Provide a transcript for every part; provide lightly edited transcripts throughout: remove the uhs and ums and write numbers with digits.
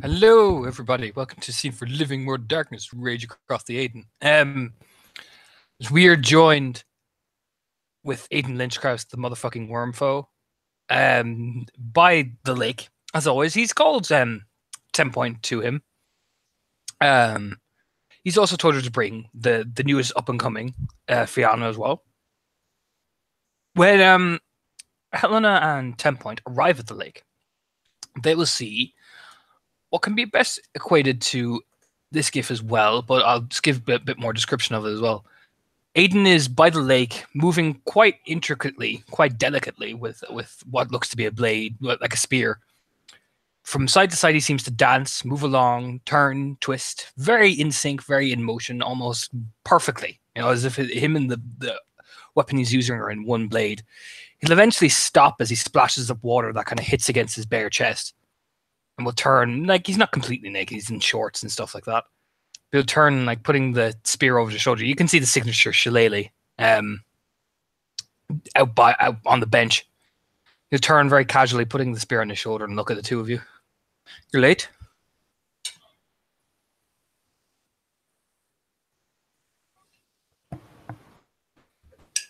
Hello, everybody. Welcome to Scene for Living More Darkness, Rage Across the Aiden. We are joined with Aiden Lynchkrause, the motherfucking worm foe, by the lake. As always, he's called 10 Point to him. He's also told her to bring the newest up-and-coming Fiona as well. When Helena and 10 Point arrive at the lake, they will see what can be best equated to this GIF as well, but I'll just give a bit more description of it as well. Aiden is by the lake, moving quite intricately, quite delicately with what looks to be a blade, like a spear. From side to side, he seems to dance, move along, turn, twist, very in sync, very in motion, almost perfectly. You know, as if him and the weapon he's using are in one blade. He'll eventually stop as he splashes up water that kind of hits against his bare chest. And will turn, like, he's not completely naked, he's in shorts and stuff like that. But he'll turn, like, putting the spear over his shoulder. You can see the signature shillelagh out on the bench. He'll turn very casually, putting the spear on his shoulder, and look at the two of you. You're late?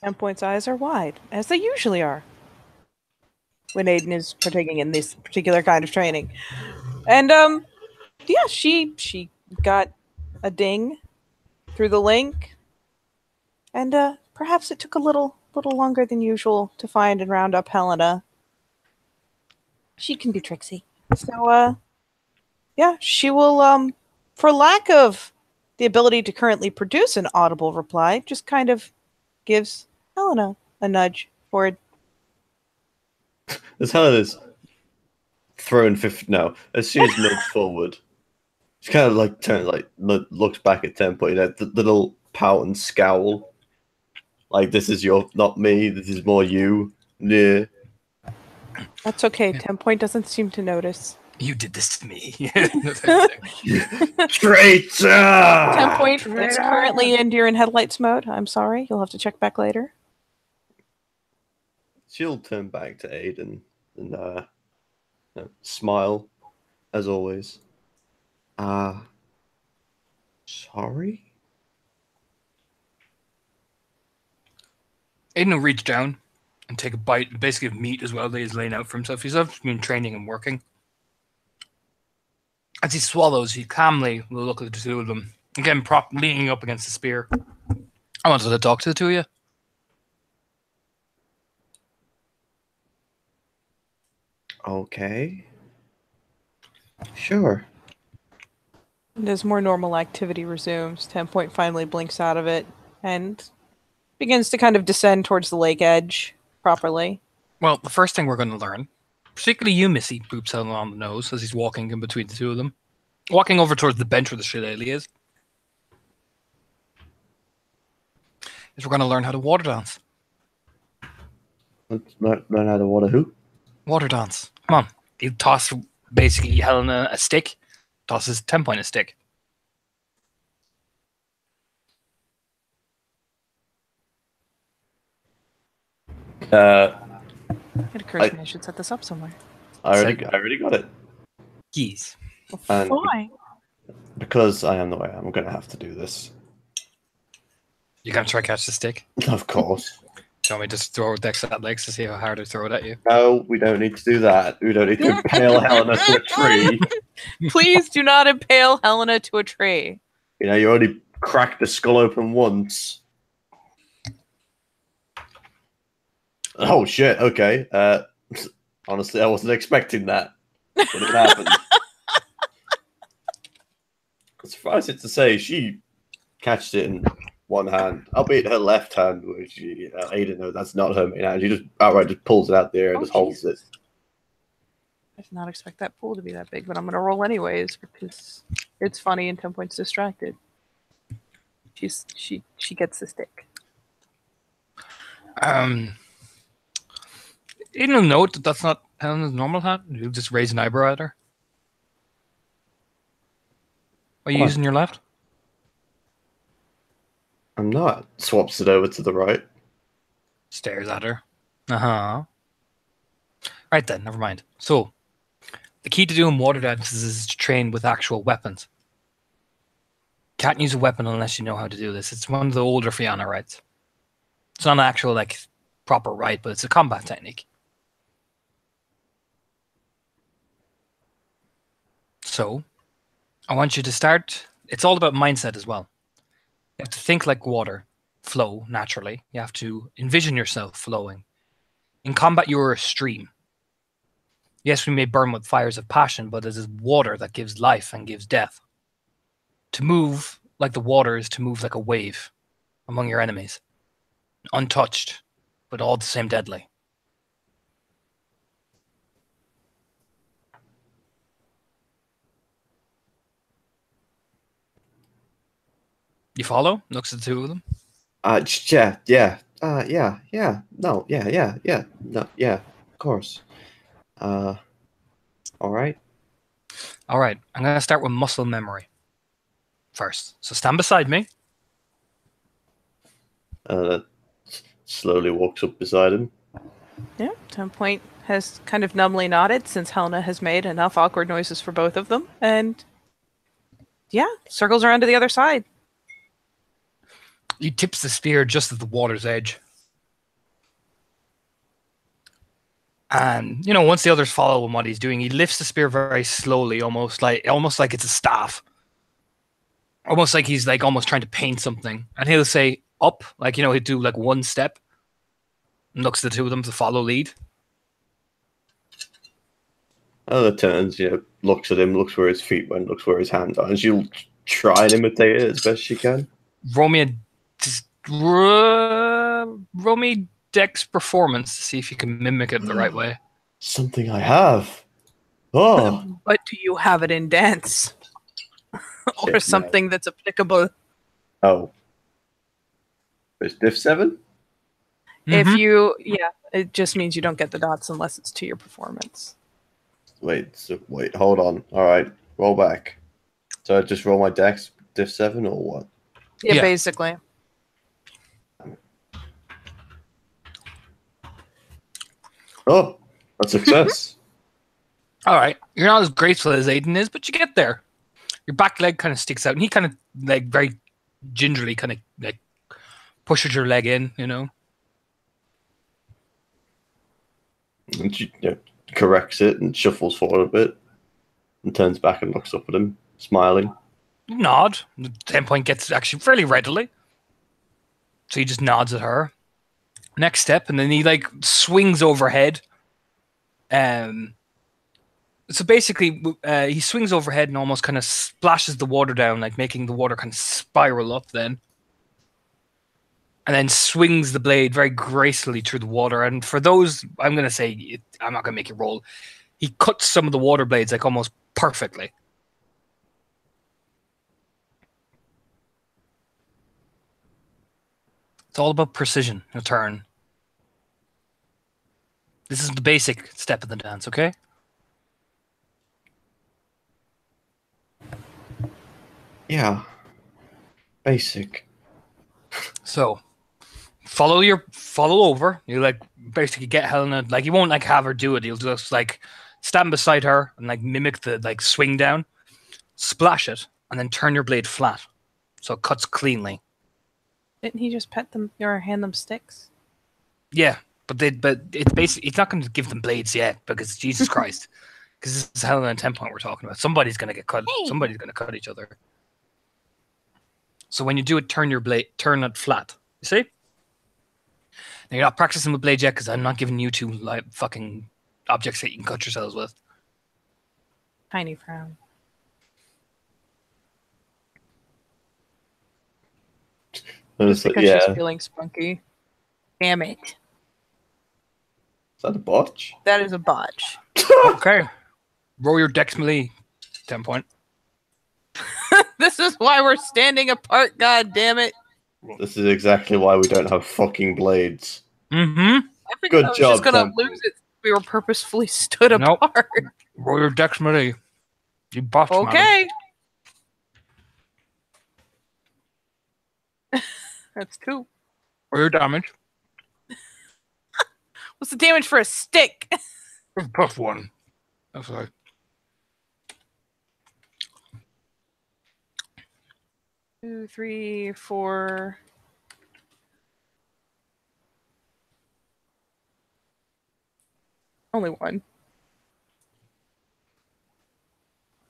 Endpoint's eyes are wide, as they usually are when Aiden is partaking in this particular kind of training. And yeah, she got a ding through the link, and perhaps it took a little longer than usual to find and round up Helena. She can be tricksy, so yeah, she will for lack of the ability to currently produce an audible reply, just kind of gives Helena a nudge forward. As Helena's thrown 50, no, as she is nudged forward, she kind of like turns, like looks back at 10 Point, you know, the little pout and scowl, like this is not me, this is more you. Yeah, That's okay. 10 Point doesn't seem to notice. You did this to me. Traitor! 10 Point is currently in deer in headlights mode. I'm sorry, you'll have to check back later. She'll turn back to Aiden and smile, as always. Sorry? Aiden will reach down and take a bite, basically of meat as well that he's laying out for himself. He's obviously been training and working. As he swallows, he calmly will look at the two of them. Again, leaning up against the spear. I wanted to talk to the two of you. Okay. Sure. And as more normal activity resumes, 10 Point finally blinks out of it and begins to kind of descend towards the lake edge properly. Well, the first thing we're going to learn, particularly you, Missy, boops Helen on the nose as he's walking in between the two of them. Walking over towards the bench where the shillelagh is we're going to learn how to water dance. Learn how to water who? Water dance. Come on. You toss, basically, Helena a stick, tosses 10 Point a stick. It occurs to me I should set this up somewhere. I already got it. Keys. And why? Because I am the way I'm going to have to do this. You going to try catch the stick? Of course. Do you want me to throw it next to that legs to see how hard I throw it at you? No, we don't need to do that. We don't need to impale Helena to a tree. Please do not impale Helena to a tree. You know, you only cracked the skull open once. Oh, shit. Okay. Honestly, I wasn't expecting that. But it happened. Suffice it to say, she catched it in one hand, albeit her left hand, which Aiden knows that's not her main hand. She just outright just pulls it out there and just holds it. I did not expect that pool to be that big, but I'm going to roll anyways because it's funny and 10 Point's distracted. She gets the stick. Aiden will note that that's not Helena's normal hand. You'll just raise an eyebrow at her. Are you using your left? I'm not. Swaps it over to the right. Stares at her. Uh-huh. Right then, never mind. So, The key to doing water dances is to train with actual weapons. Can't use a weapon unless you know how to do this. It's one of the older Fianna rites. It's not an actual like proper rite, but it's a combat technique. So, I want you to start. It's all about mindset as well. You have to think like water, flow naturally. You have to envision yourself flowing. In combat, you are a stream. Yes, we may burn with fires of passion, but it is water that gives life and gives death. To move like the water is to move like a wave among your enemies. Untouched, but all the same deadly. You follow? Looks at the two of them. No, no, yeah, of course. All right. All right, I'm going to start with muscle memory first. So stand beside me. Slowly walks up beside him. Yeah, 10 Point has kind of numbly nodded since Helena has made enough awkward noises for both of them. And yeah, circles around to the other side. He tips the spear just at the water's edge. And, once the others follow him what he's doing, he lifts the spear very slowly, almost like it's a staff. Almost like he's like almost trying to paint something. And he'll say up, like, he'd do like one step and looks at the two of them to follow lead. Another turns, looks at him, looks where his feet went, looks where his hands are, and she'll try and imitate it as best she can. Roll me Dex performance to see if you can mimic it the right way. Something I have. Oh. But do you have it in dance? Or Shit, something that's applicable? Oh. It's diff 7? If you, it just means you don't get the dots unless it's to your performance. Wait, hold on. All right, roll back. So I just roll my dex diff 7 or what? Yeah, basically. Oh, a success. All right. You're not as graceful as Aiden is, but you get there. Your back leg kind of sticks out, and he kind of like very gingerly kind of like pushes your leg in, And she corrects it and shuffles forward a bit and turns back and looks up at him, smiling. Nod. The 10 Point gets actually fairly readily. So he just nods at her. Next step, and then he like swings overhead. So basically, he swings overhead and almost kind of splashes the water down, like making the water kind of spiral up then. And then swings the blade very gracefully through the water. And for those, I'm going to say, I'm not going to make it roll. He cuts some of the water blades like almost perfectly. It's all about precision, a turn. This is the basic step of the dance, okay? Yeah. Basic. So, follow over. You like basically get Helena, like you won't like have her do it. You'll just like stand beside her and like mimic the like swing down, splash it, and then turn your blade flat. So it cuts cleanly. Didn't he just pet them or hand them sticks? Yeah, but it's basically it's not going to give them blades yet because Jesus Christ, because this is Helena and 10 Point we're talking about. Somebody's going to get cut. Hey. Somebody's going to cut each other. So when you do it, turn it flat. You see? Now you're not practicing with blades yet because I'm not giving you two like fucking objects that you can cut yourselves with. Tiny frown. Just because she's feeling spunky. Damn it. Is that a botch? That is a botch. Okay. Roll your dex melee, 10 Point. This is why we're standing apart, god damn it. This is exactly why we don't have fucking blades. Mm-hmm. Good job. I was just gonna lose it. We were purposefully stood apart. Roll your dex melee. You buffed, okay. That's 2. Roll your damage. What's the damage for a stick? Plus 1. That's right. 2, 3, 4. Only one.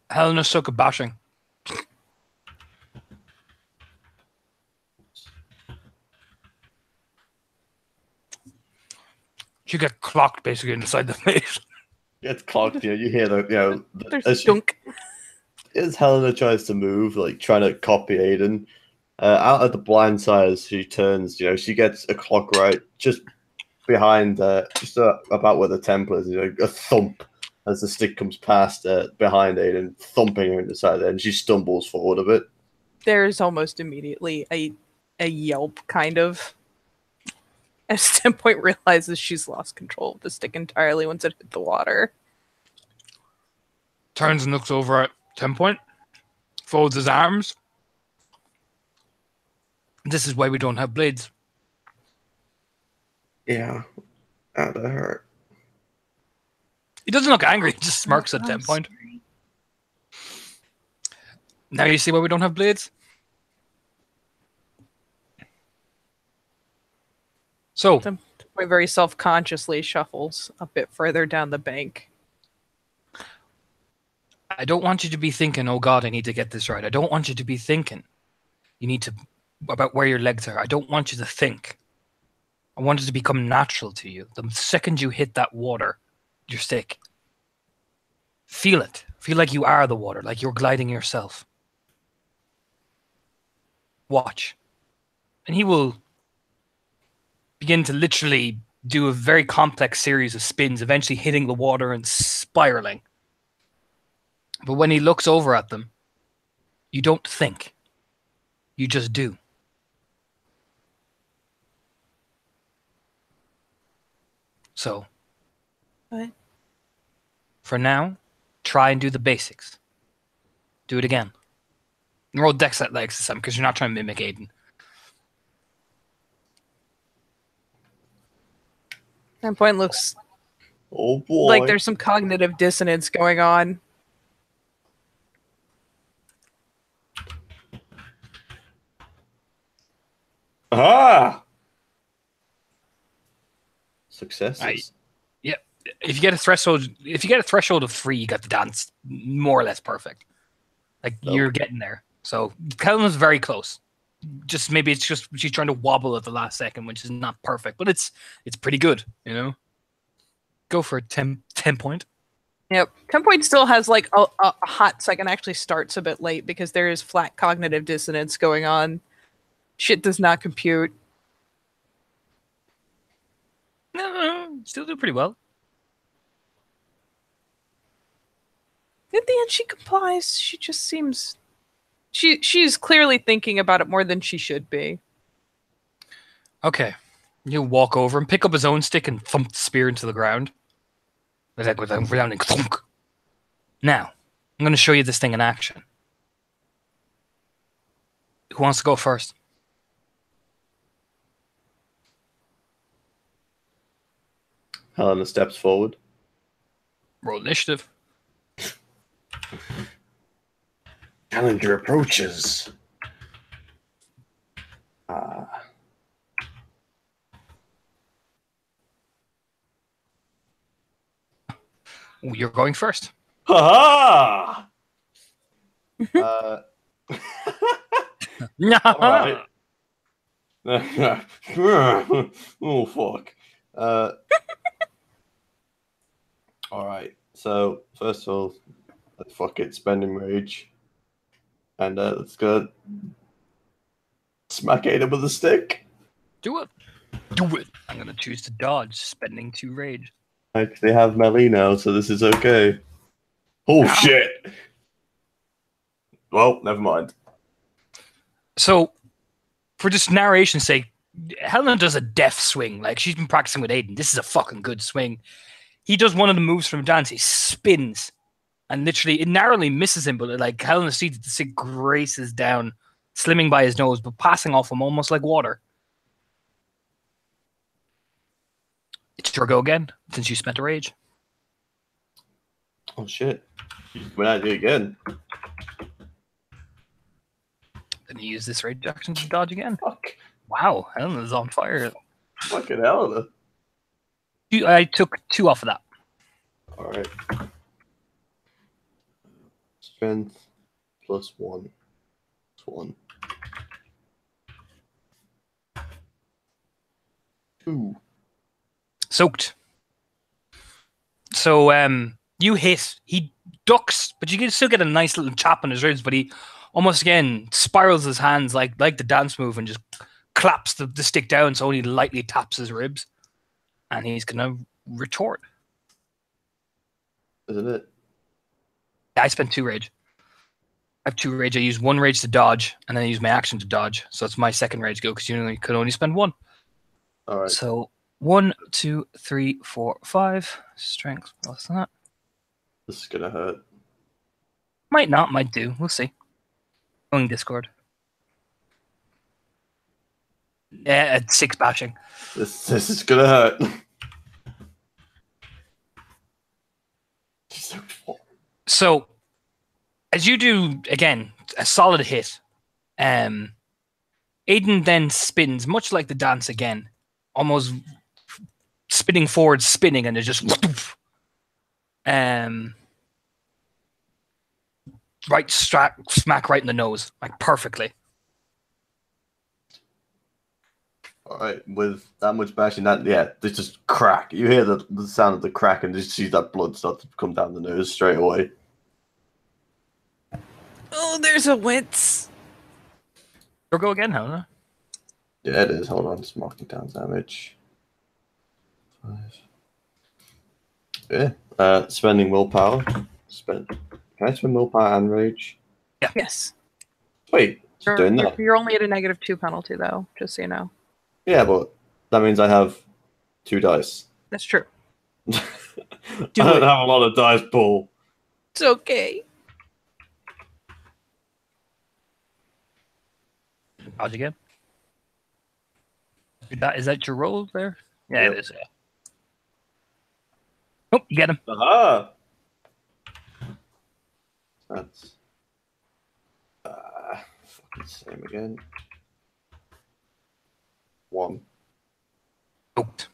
Helena took a bashing. She got clocked basically inside the face. Gets clocked. You hear There's as dunk. as Helena tries to move, like trying to copy Aiden. Out of the blind side, as she turns, she gets a clock right just behind, about where the temple is. A thump as the stick comes past behind Aiden, thumping her in the side, and she stumbles forward a bit. There's almost immediately a yelp, kind of, as 10 Point realizes she's lost control of the stick entirely once it hit the water. Turns and looks over at 10 Point, folds his arms. This is why we don't have blades. Yeah, that'd hurt. He doesn't look angry, he just smirks at 10 Point. Now you see why we don't have blades? So, 10 Point very self-consciously shuffles a bit further down the bank. I don't want you to be thinking, oh God, I need to get this right. I don't want you to be thinking about where your legs are. I don't want you to think. I want it to become natural to you. The second you hit that water, your stick, feel it. Feel like you are the water, like you're gliding yourself. Watch. And he will begin to literally do a very complex series of spins, eventually hitting the water and spiraling. But when he looks over at them, you don't think. You just do. So, What? For now, try and do the basics. Do it again. And roll dex at legs this time because you're not trying to mimic Aiden. 10 Point looks Oh boy! like there's some cognitive dissonance going on. Ah! Successes. Yep. If you get a threshold of 3, you got the dance more or less perfect. Like you're getting there. So Helena's very close. Just maybe it's just she's trying to wobble at the last second, which is not perfect, but it's pretty good, Go for a 10 Point. Yep. 10 Point still has like a hot second, actually starts a bit late because there is flat cognitive dissonance going on. Shit does not compute. No, still do pretty well. At the end, she complies. She just seems... She's clearly thinking about it more than she should be. Okay. You walk over and pick up his own stick and thump the spear into the ground. With a resounding thunk. Now, I'm going to show you this thing in action. Who wants to go first? Helena steps forward. Roll initiative. Challenger approaches. You're going first. Ha ha! All right. Oh fuck. All right. So first of all, let's fuck it, spending rage, and let's go smack Ada with a stick. Do it. Do it. I'm going to choose to dodge, spending 2 rage. I actually have melee now, so this is okay. Oh Ow. shit! Well, never mind. So, for just narration's sake, Helena does a deft swing. Like, she's been practicing with Aiden. This is a fucking good swing. He does one of the moves from dance. He spins. And literally, it narrowly misses him, but like Helena sees that the stick graces down, slimming by his nose, but passing off him almost like water. It's your go again, since you spent a rage. Oh shit! We're not doing again. gonna use this rage action to dodge again. Fuck. Wow, Helena's on fire. Fucking hell. I took 2 off of that. Alright. Strength plus 1. Plus 1. 2. Soaked. So you hit. He ducks, but you can still get a nice little chop on his ribs. But he almost again spirals his hands like the dance move and just claps the stick down, so only lightly taps his ribs, and he's gonna retort. Isn't it? I spent 2 rage. I have 2 rage. I use 1 rage to dodge, and then I use my action to dodge. So it's my second rage go because you could only spend 1. All right. So 1, 2, 3, 4, 5. Strength plus that. This is gonna hurt. Might not, might do. We'll see. Going Discord. Yeah, at 6 bashing. This is gonna hurt. So, as you do again a solid hit, Aiden then spins much like the dance again, almost spinning forward, spinning, and it just right smack right in the nose, like perfectly. All right, with that much bashing, they just crack. You hear the sound of the crack, and just see that blood start to come down the nose straight away. Oh, there's a wince. Or go again, Helena. Yeah, it is. Hold on, just marking down damage. 5. Yeah. Spending willpower. Can I spend willpower and rage? Yeah. Yes. Wait, just doing that. You're only at a -2 penalty, though, just so you know. Yeah, but that means I have 2 dice. That's true. I don't have a lot of dice pool. It's okay. Dodge again. Is that your roll there? Yeah, Yep. it is. Yeah. Oh, you get him. Aha! That's fucking same again. 1. Choked.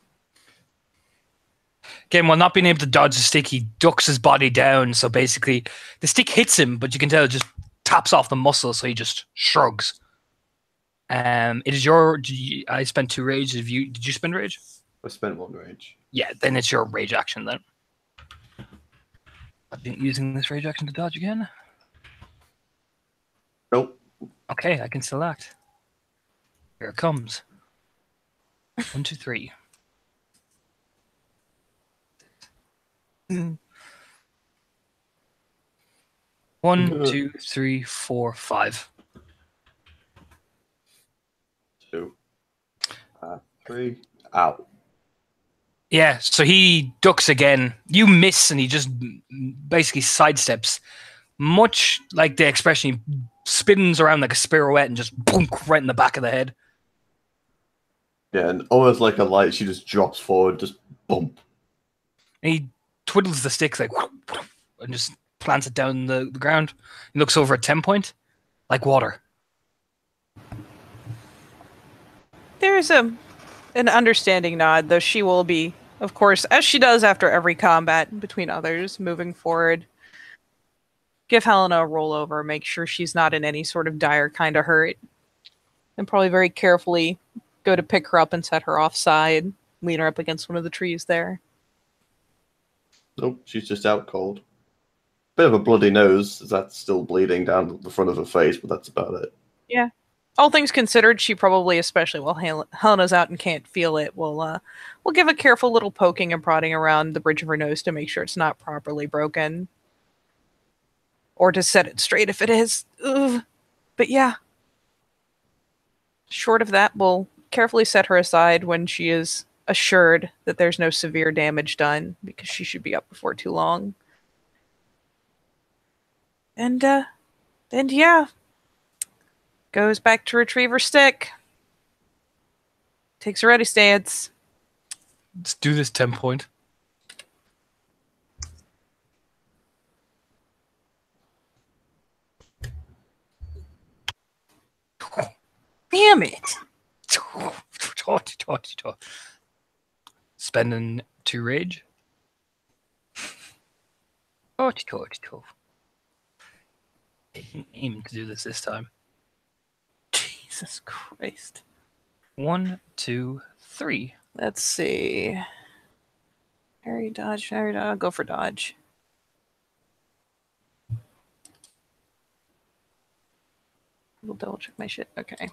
Again, while not being able to dodge the stick, he ducks his body down. So basically, the stick hits him, but you can tell it just taps off the muscle, so he just shrugs. It is your. I spent 2 rage. Did you spend rage? I spent 1 rage. Yeah, then it's your rage action then. I've been using this rage action to dodge again. Nope. Okay, I can still act. Here it comes. 1, 2, 3. Mm. 1, 2, 3, 4, 5. 2. 3. Ow. Yeah, so he ducks again. You miss, and he just basically sidesteps. Much like the expression, he spins around like a pirouette and just boom, right in the back of the head. Yeah, and almost like a light, she just drops forward, just bump. And he twiddles the sticks like and just plants it down the ground. He looks over at 10 point, like water. There's an understanding nod, though she will be, of course, as she does after every combat between others, moving forward. Give Helena a rollover, make sure she's not in any sort of dire kind of hurt. And probably very carefully go to pick her up and set her offside, lean her up against one of the trees there. Nope, she's just out cold. Bit of a bloody nose, that's still bleeding down the front of her face, but that's about it. Yeah. All things considered, she probably, especially while Helena's out and can't feel it, will give a careful little poking and prodding around the bridge of her nose to make sure it's not properly broken. Or to set it straight if it is. Ugh. But yeah. Short of that, we'll carefully set her aside when she is assured that there's no severe damage done, because she should be up before too long. And yeah. Goes back to retrieve her stick. Takes a ready stance. Let's do this 10 point. Damn it! Spending 2 rage. Aiming to do this time. Jesus Christ. 1, 2, 3. Let's see. Parry, dodge, parry, dodge. Go for dodge. We'll double check my shit. Okay.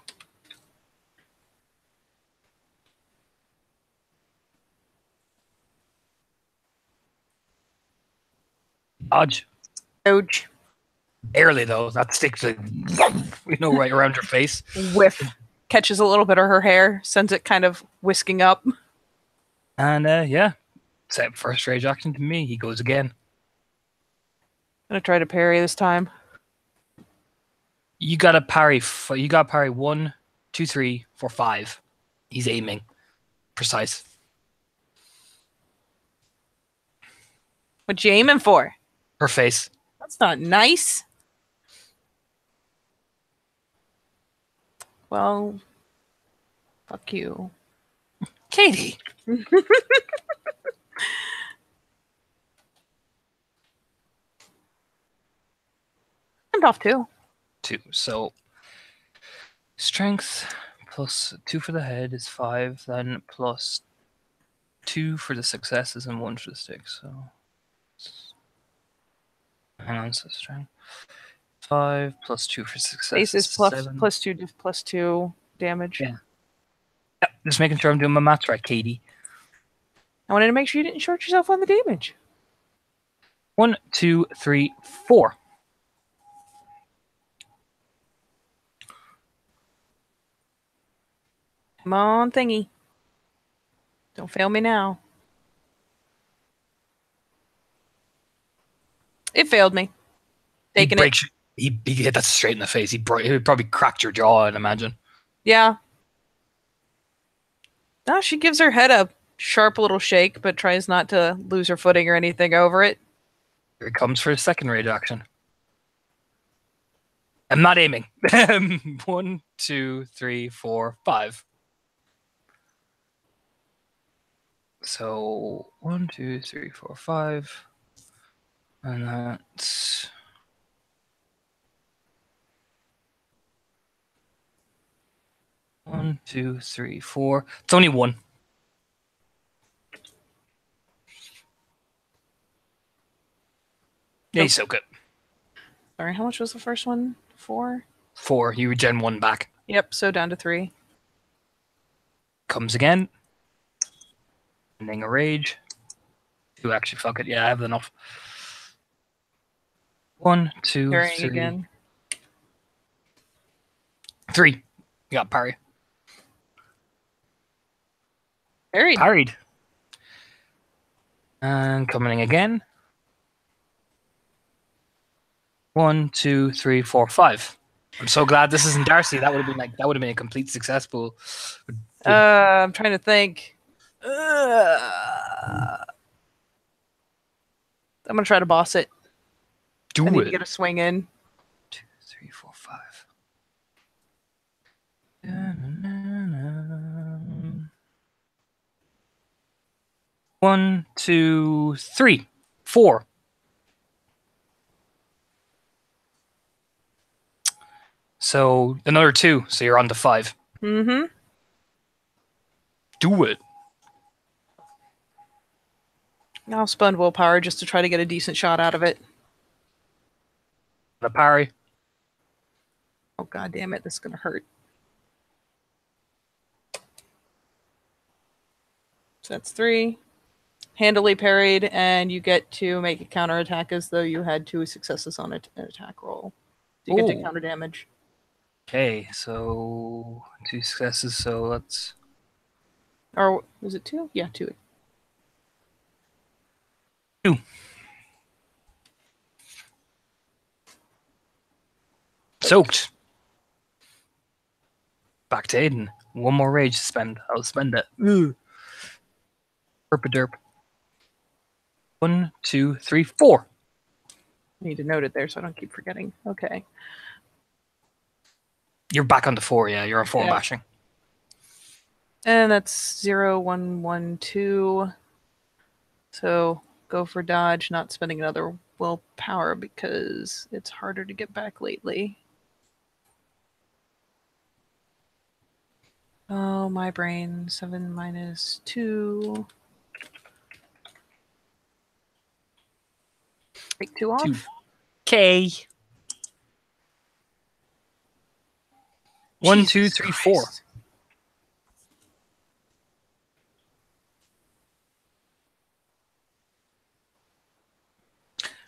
Dodge. Dodge. Barely though. That sticks like right around your face. Whiff. Catches a little bit of her hair, sends it kind of whisking up. And yeah. Set first rage action to me. He goes again. I'm gonna try to parry this time. You gotta parry. You gotta parry 1, 2, 3, 4, 5. He's aiming. Precise. What you aiming for? Her face. That's not nice. Well, fuck you. Katie. I'm off too. 2. So strength plus 2 for the head is 5, then plus 2 for the successes and 1 for the sticks. So hang on, so strength 5 plus 2 for successes. Basis plus two damage. Yeah. Yep, just making sure I'm doing my maths right, Katie. I wanted to make sure you didn't short yourself on the damage. 1, 2, 3, 4. Come on, thingy. Don't fail me now. It failed me. Taking it. He hit that straight in the face. He probably cracked your jaw, I'd imagine. Yeah. No, she gives her head a sharp little shake, but tries not to lose her footing or anything over it. Here it comes for a second rage action. I'm not aiming. 1, 2, 3, 4, 5. So 1, 2, 3, 4, 5. And that's 1, 2, 3, 4. It's only 1. Yeah, he's so good. Sorry, how much was the first one? 4? 4. You regen 1 back. Yep, so down to 3. Comes again. Ending a rage. 2 actually, fuck it. Yeah, I have enough. 1, 2, Parrying 3. again. 3. You got parry. Parried. Parried. And coming again. 1, 2, 3, 4, 5. I'm so glad this isn't Darcy. That would have been a complete successful. I'm trying to think. I'm gonna try to boss it. I need to get a swing in. 2, 3, 4, 5. 1, 2, 3, 4. So another 2. So you're on to 5. Mm-hmm. Do it. I'll spend willpower just to try to get a decent shot out of it. The parry. Oh, god damn it, this is gonna hurt. So that's 3. Handily parried, and you get to make a counterattack as though you had 2 successes on an attack roll. So you get to counter damage. Okay, so 2 successes, so that's... Or was it 2? Yeah, 2. 2. Soaked. Back to Aiden. 1 more rage to spend. I'll spend it. Derp a derp. 1, 2, 3, 4. I need to note it there so I don't keep forgetting. Okay. You're back on the 4, yeah. You're on 4 Yeah. bashing. And that's 0, 1, 1, 2. So go for dodge, not spending another willpower because it's harder to get back lately. Oh, my brain. 7 minus 2. Take 2 off. 2. Okay. 1, 2, 3, 4.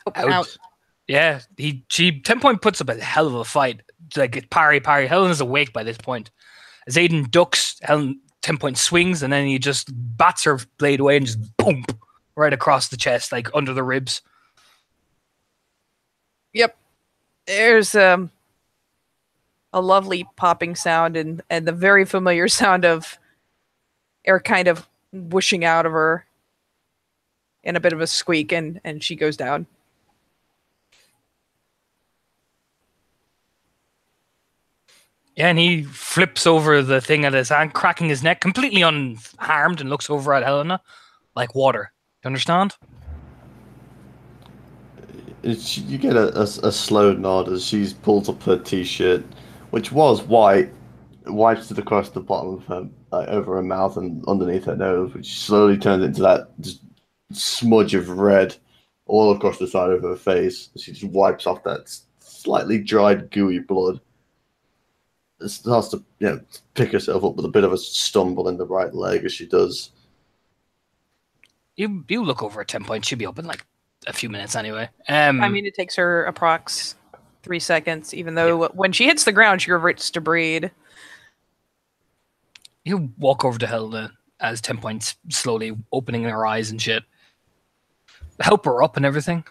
Oh, Out. Yeah, she 10 point puts up a hell of a fight. Like parry. Helen is awake by this point. As Aiden ducks, Helen 10 point swings, and then he just bats her blade away and just boom right across the chest, like under the ribs. Yep. There's a lovely popping sound and the very familiar sound of air kind of whooshing out of her in a bit of a squeak, and she goes down. Yeah, and he flips over the thing at his hand, cracking his neck, completely unharmed, and looks over at Helena like water. You understand? You get a slow nod as she pulls up her t-shirt, which was white, wipes it across the bottom of her, over her mouth and underneath her nose, which slowly turns into that just smudge of red all across the side of her face. She just wipes off that slightly dried, gooey blood. Starts to pick herself up with a bit of a stumble in the right leg as she does. You look over at 10 point. She'll be up in like a few minutes anyway. I mean, it takes her approx 3 seconds, even though when she hits the ground, she reverts to breed. You walk over to Helena as 10 points slowly opening her eyes and shit. Help her up and everything.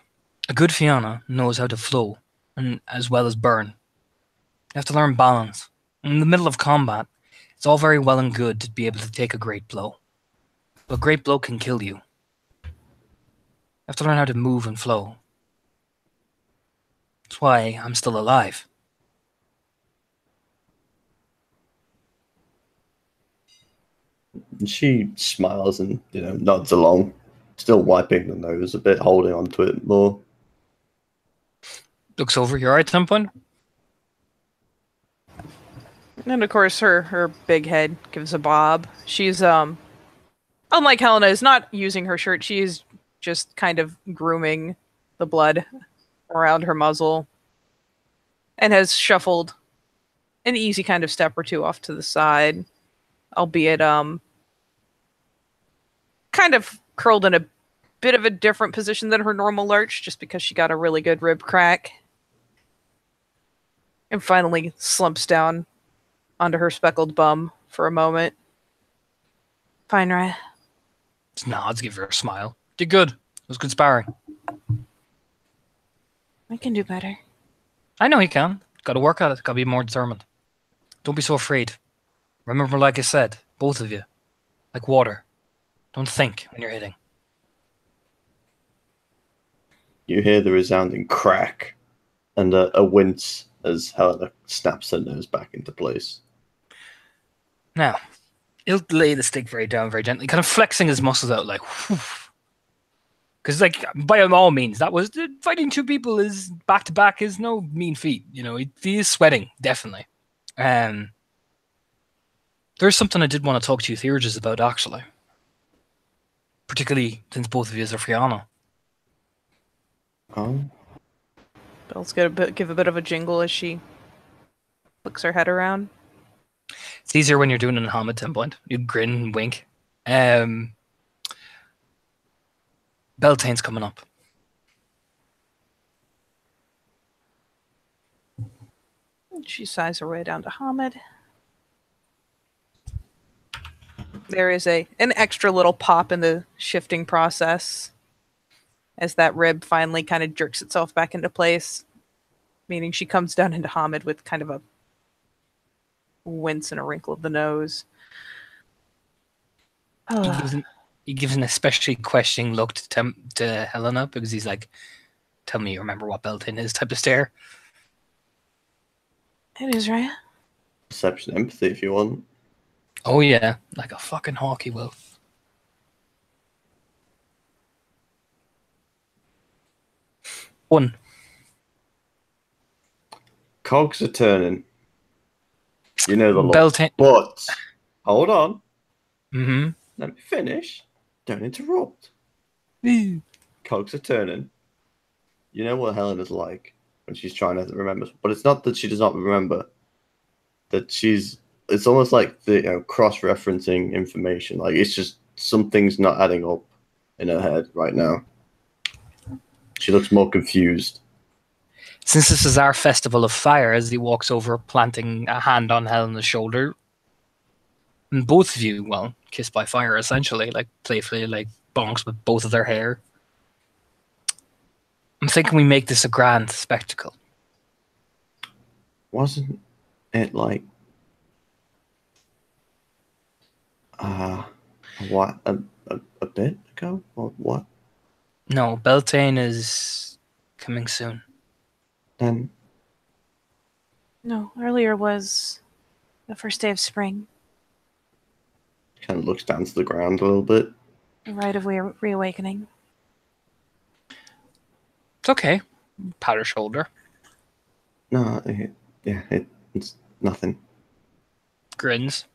A good Fianna knows how to flow and as well as burn. You have to learn balance. In the middle of combat, it's all very well and good to be able to take a great blow. But a great blow can kill you. You have to learn how to move and flow. That's why I'm still alive. And she smiles and nods along, still wiping the nose a bit, holding onto it more. Looks over. You're alright, 10 point? And of course, her big head gives a bob. She's unlike Helena, is not using her shirt. She's just kind of grooming the blood around her muzzle, and has shuffled an easy kind of step or two off to the side, albeit kind of curled in a bit of a different position than her normal lurch, just because she got a really good rib crack, and finally slumps down onto her speckled bum for a moment. Fine, right? Just nods, give her a smile. Did good. It was good sparring. I can do better. I know you can. Got to work at it. Got to be more determined. Don't be so afraid. Remember, like I said, both of you, like water. Don't think when you're hitting. You hear the resounding crack and a wince as Helena snaps her nose back into place. Now, he'll lay the stick very down, very gently, kind of flexing his muscles out, like, because, like, by all means, fighting 2 people is back to back is no mean feat. He is sweating, definitely. There's something I did want to talk to you theurges about, actually, particularly since both of you are Fianna. Oh. Belle's gonna give a bit of a jingle as she flicks her head around. It's easier when you're doing it in Hamid 10 point. You grin and wink. Beltane's coming up. She sighs her way down to Hamid. There is an extra little pop in the shifting process as that rib finally kind of jerks itself back into place, meaning she comes down into Hamid with kind of a wince and a wrinkle of the nose. He gives an especially questioning look to Helena, because he's like, tell me you remember what Beltane is type of stare. It is, right? Perception, empathy, if you want. Oh yeah, like a fucking hockey will. One. Cogs are turning. You know the look. Beltane. But hold on. Mm-hmm. Let me finish. Don't interrupt. Cogs are turning. You know what Helena's like when she's trying to remember, but it's not that she does not remember. That she's. It's almost like the cross-referencing information. Like it's just something's not adding up in her head right now. She looks more confused. Since this is our festival of fire, as he walks over, planting a hand on Helena's shoulder, and both of you, well, kissed by fire, essentially, like playfully, like bonks with both of their hair. I'm thinking we make this a grand spectacle. Wasn't it like what a bit ago or what? No, Beltane is coming soon. Then No, earlier was the first day of spring, kind of looks down to the ground a little bit. the rite of reawakening. It's okay. Pat her shoulder. No, it's nothing. Grins.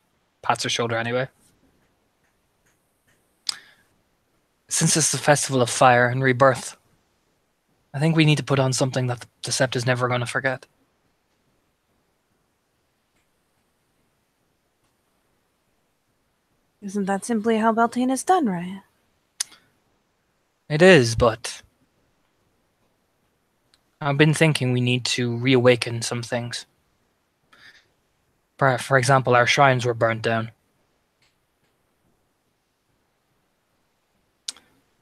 Pats her shoulder anyway. Since it's the festival of fire and rebirth, I think we need to put on something that the Sept is never going to forget. Isn't that simply how Beltane is done, right? It is, but I've been thinking we need to reawaken some things. For example, our shrines were burnt down.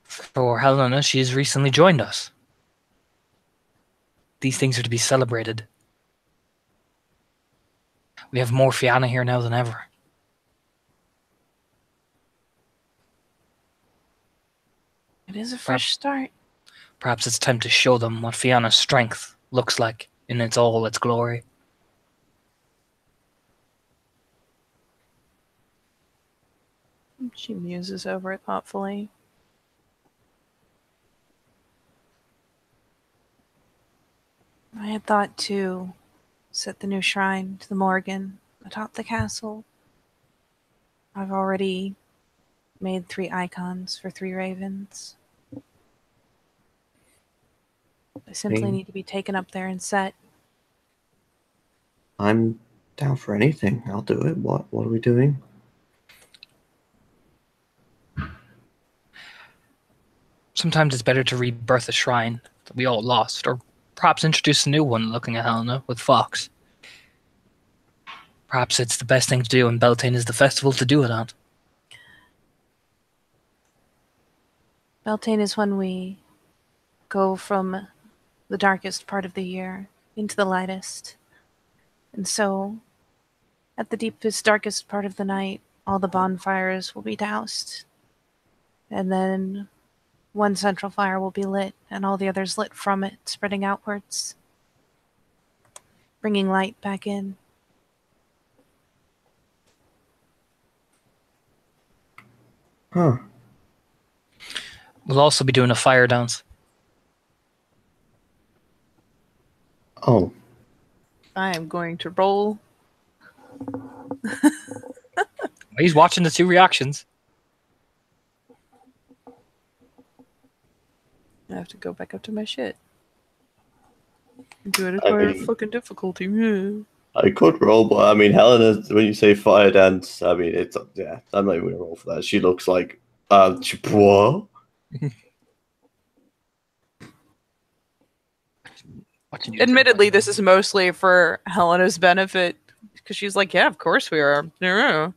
For Helena, she has recently joined us. These things are to be celebrated. We have more Fianna here now than ever. It is a fresh start. Perhaps it's time to show them what Fianna's strength looks like in all its glory. She muses over it thoughtfully. I had thought to set the new shrine to the Morgan atop the castle. I've already made 3 icons for 3 ravens. They simply need to be taken up there and set. I'm down for anything. I'll do it. What are we doing? Sometimes it's better to rebirth a shrine that we all lost, or perhaps introduce a new one, looking at Helena with Fox. Perhaps it's the best thing to do, and Beltane is the festival to do it on. Beltane is when we go from the darkest part of the year into the lightest. And so, at the deepest, darkest part of the night, all the bonfires will be doused. And then one central fire will be lit, and all the others lit from it, spreading outwards, bringing light back in. Huh. We'll also be doing a fire dance. Oh. I am going to roll. He's watching the 2 reactions. I have to go back up to my shit. Do it at higher fucking difficulty. I could roll, but I mean, Helena, when you say fire dance, I mean, it's, yeah, I'm not even going to roll for that. She looks like, what? Admittedly, this is mostly for Helena's benefit, because she's like, yeah, of course we are. Yeah.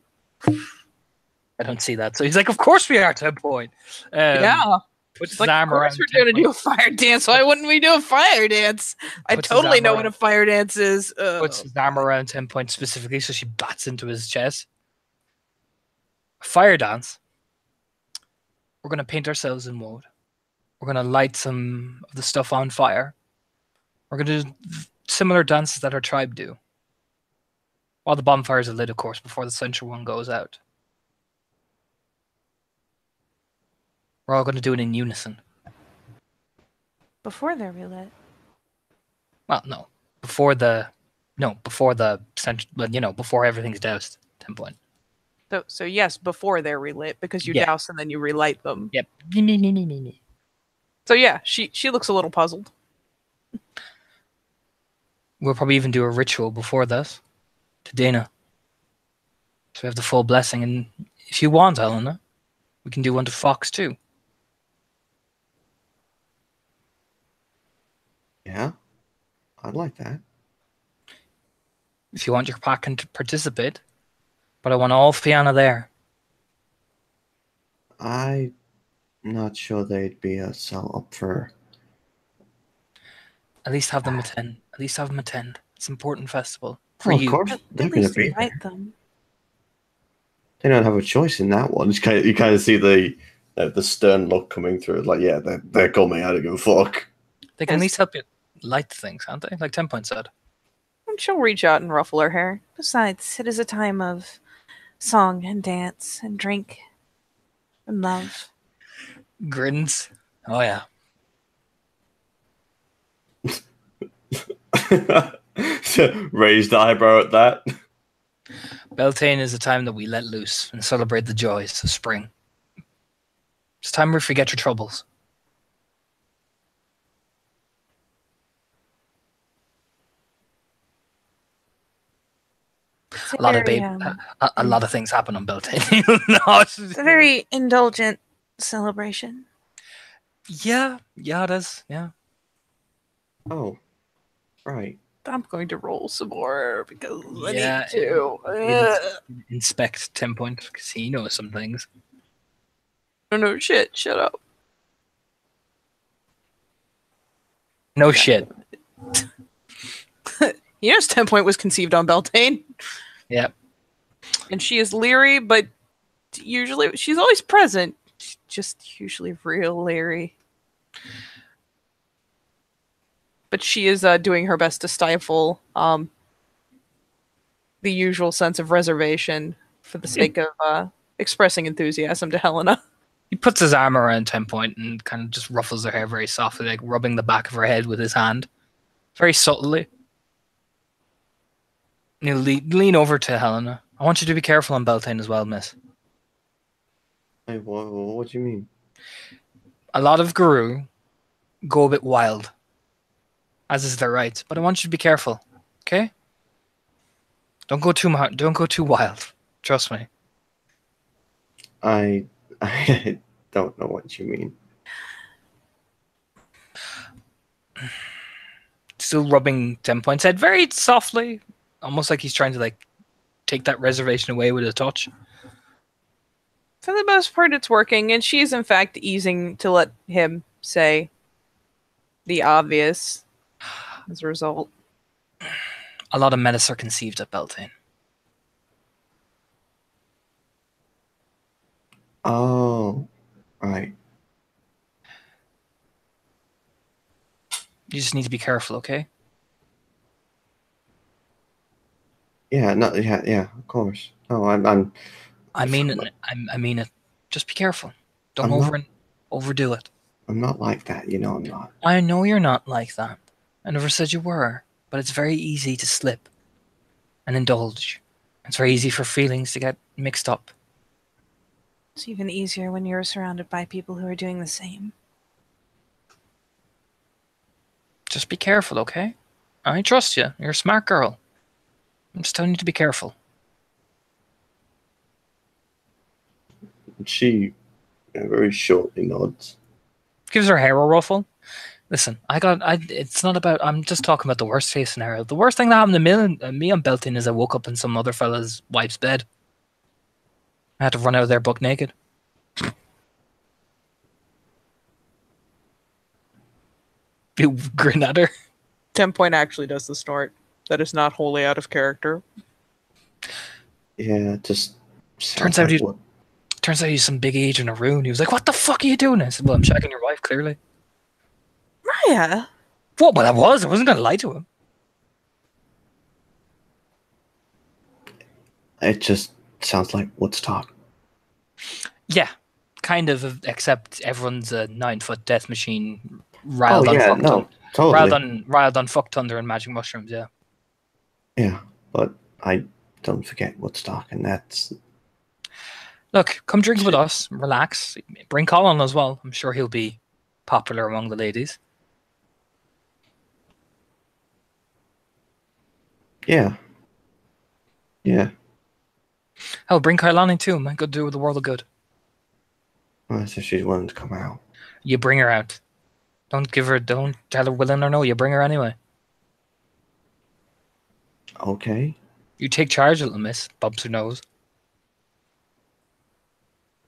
I don't see that. So he's like, of course we are, 10 point. Yeah. Puts his Like, arm of course around we're going to 10 do a fire dance. Why wouldn't we do a fire dance? I Puts his totally arm know around- what a fire dance is. puts his arm around 10 point specifically, so she bats into his chest. Fire dance. We're going to paint ourselves in wood. We're going to light some of the stuff on fire. We're going to do similar dances that our tribe do. While the bonfires are lit, of course, before the central one goes out. We're all going to do it in unison. Before they're relit. Well, no. Before everything's doused. 10 point. So yes, before they're relit, because you Yeah. douse and then you relight them. Yep. So yeah, she looks a little puzzled. We'll probably even do a ritual before this to Dana. So we have the full blessing. And if you want, Helena, we can do one to Fox too. Yeah, I'd like that. If you want your pack to participate. But I want all Fianna there. I'm not sure they'd be so up for. At least have them attend. It's an important festival for Of you. course, At they're going to least be invite there. them. They don't have a choice in that one. You kind of see the stern look coming through. Like, yeah, they're coming. I don't give a fuck. They can at least help you light things, can't they? Like 10 Point said. And she'll reach out and ruffle her hair. Besides, it is a time of song and dance and drink and love. Grins. Oh yeah. Raised eyebrow at that. Beltane is a time that we let loose and celebrate the joys of spring. It's time we forget your troubles. A lot of things happen on Beltane. No, It's a very indulgent celebration. yeah, it is. Yeah. Oh, right. I'm going to roll some more because I Yeah, need to. Inspect 10 Point because he knows some things. Oh no, shit! Shut up. No shit. You know, 10 Point was conceived on Beltane. Yeah. And she is leery, but usually she's always present. She's just usually real leery. But she is doing her best to stifle the usual sense of reservation for the sake of expressing enthusiasm to Helena. He puts his arm around 10 Point and kind of just ruffles her hair very softly, like rubbing the back of her head with his hand. Very subtly. You lean over to Helena. I want you to be careful on Beltane as well, miss. Hey, what do you mean? A lot of Guru go a bit wild, as is their right. But I want you to be careful, okay? Don't go too wild. Trust me. I don't know what you mean. Still rubbing 10 Point's head very softly, almost like he's trying to like take that reservation away with a touch. For the most part, it's working, and she's in fact easing to let him say the obvious as a result. A lot of menace are conceived at Beltane. Oh, right. You just need to be careful, okay? Yeah, no, yeah, of course. No, I mean it. Just be careful. Don't overdo it. I'm not like that, you know. I'm not. I know you're not like that. I never said you were, but it's very easy to slip and indulge. It's very easy for feelings to get mixed up. It's even easier when you're surrounded by people who are doing the same. Just be careful, okay? I trust you. You're a smart girl. I'm just telling you to be careful. She very shortly nods. Gives her hair a ruffle. Listen, it's not about, I'm just talking about the worst case scenario. The worst thing that happened to me on Beltane is I woke up in some other fella's wife's bed. I had to run out of there buck naked. You grin at her. 10 Point actually does the snort. That is not wholly out of character. Yeah, just Turns out he's some big age in a room. He was like, "What the fuck are you doing?" I said, "Well, I'm checking your wife, clearly." Raya! What? Well, I wasn't going to lie to him. It just sounds like Woodstock. Yeah, kind of. Except everyone's a 9-foot death machine Oh riled on yeah, fuck no, thunder, totally. riled on fuck thunder and magic mushrooms. Yeah. Yeah, but I don't forget Woodstock, and that's Look, come drink with us, relax. Bring Colin as well. I'm sure he'll be popular among the ladies. yeah, yeah. Hell, bring Kailani too. Man, go do the world of good. Well, so she's willing to come out. You bring her out. Don't tell her willing or no. You bring her anyway. Okay. You take charge, little miss. Bobs her nose.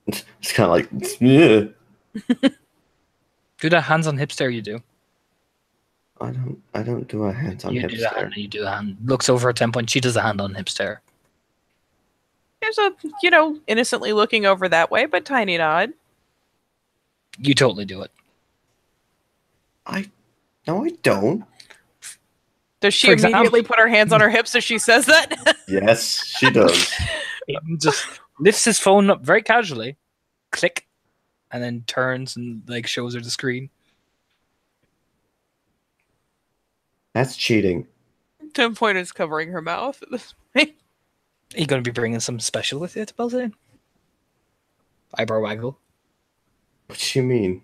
It's kind of like, yeah. Do that hands on hip stare you do. I don't do a hands on You hip do that stare. hand. You do a hand. Looks over at 10 point. She does a hand on hip stare. There's a, innocently looking over that way, but tiny nod. You totally do it. No, I don't. Does she For example- immediately put her hands on her hips as she says that? Yes, she does. He just lifts his phone up very casually, click, and then turns and like shows her the screen. That's cheating. 10 point is covering her mouth at this point. Are you going to be bringing something special with you to Beltane? Eyebrow waggle. What do you mean?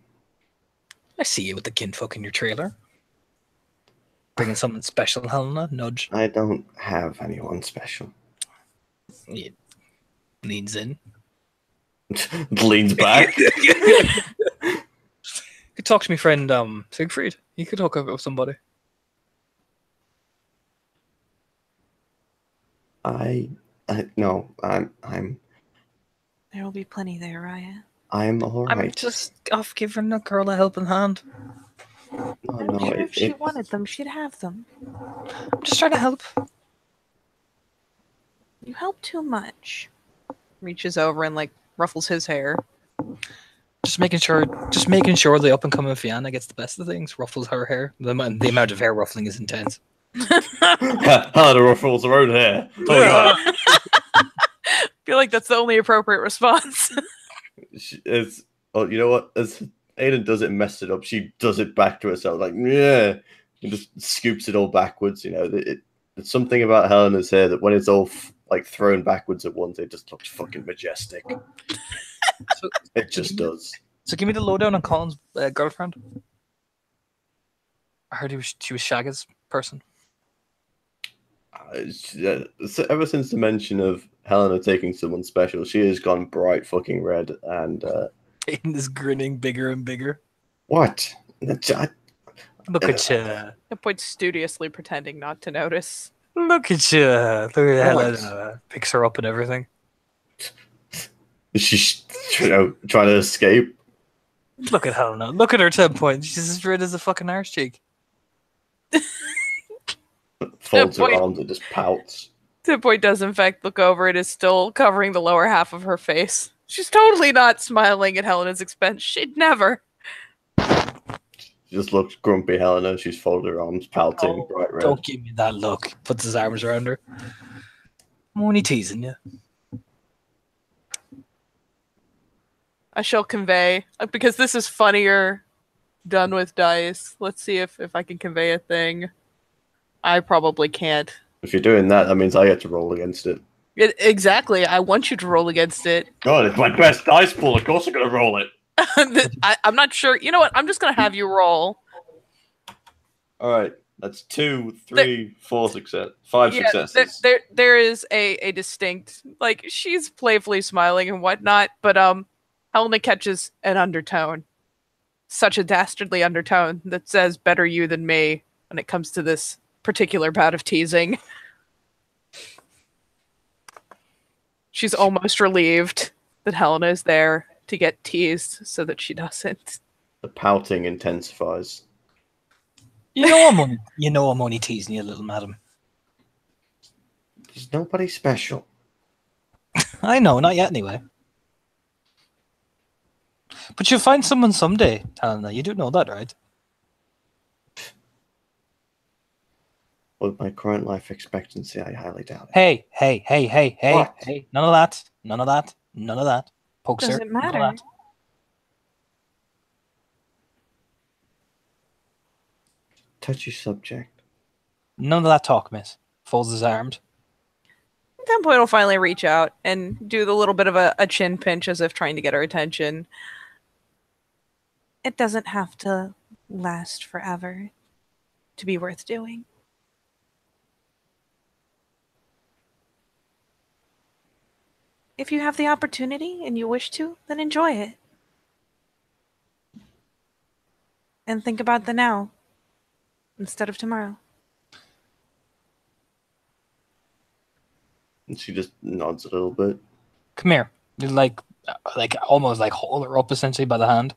I see you with the kinfolk in your trailer. Bringing something special, Helena. Nudge. I don't have anyone special. He leans in. Leans back. You could talk to me friend Siegfried. You could hook up with somebody. No, I'm There will be plenty there, Raya. I'm all I'm right. just off giving a girl a helping hand. No, I'm no, sure if she it- wanted them, she'd have them. I'm just trying to help. You help too much. Reaches over and like ruffles his hair. Just making sure the up and coming Fianna gets the best of things. Ruffles her hair. The amount of hair ruffling is intense. Hannah ruffles her own hair. Oh god. I feel like that's the only appropriate response. Oh, you know what? As Aiden does it and messes it up, she does it back to herself, like, yeah, and just scoops it all backwards. You know, it's something about Helena's hair that when it's all like thrown backwards at once, it just looks fucking majestic. So, It just does. so give me the lowdown on Colin's girlfriend. I heard she was Shaggy's person. So ever since the mention of Helena taking someone special, she has gone bright fucking red. And Aiden is grinning bigger and bigger. what? Look at you. The point studiously pretending not to notice. Look at you. Look at What? Helena. Picks her up and everything. She's trying to escape. Look at Helena. Look at her 10 points. She's as red as a fucking arse cheek. Folds her Point. arms and just pouts. 10 point does in fact look over. It is still covering the lower half of her face. She's totally not smiling at Helena's expense. She'd never. She just looks grumpy, Helena. She's folded her arms, pouting, Oh, bright red. Don't give me that look. Puts his arms around her. I'm only teasing you. I shall convey, because this is funnier done with dice. Let's see if I can convey a thing. I probably can't. If you're doing that, that means I get to roll against it. Exactly. I want you to roll against it. God, it's my best dice pool. Of course I'm going to roll it. I'm not sure. You know what? I'm just going to have you roll. All right. That's 2, 3, 4 success. 5 successes. There is a distinct, like, she's playfully smiling and whatnot, but Helena catches an undertone. Such a dastardly undertone that says better you than me when it comes to this particular bout of teasing. She's almost relieved that Helena is there to get teased so that she doesn't. The pouting intensifies. I'm only teasing you, little madam. There's nobody special. I know, not yet anyway. But you'll find someone someday, Helena. You do know that, right? With my current life expectancy, I highly doubt it. Hey, hey, hey, hey, hey, What? hey. None of that. None of that. None of that. Poker. Doesn't None of matter. that. Touchy subject. None of that talk, miss. Folds his arms. 10 Point will finally reach out and do the little bit of a chin pinch as if trying to get her attention. It doesn't have to last forever to be worth doing. If you have the opportunity and you wish to, then enjoy it. And think about the now instead of tomorrow. And she just nods a little bit. Come here. You like almost like hold her up essentially by the hand.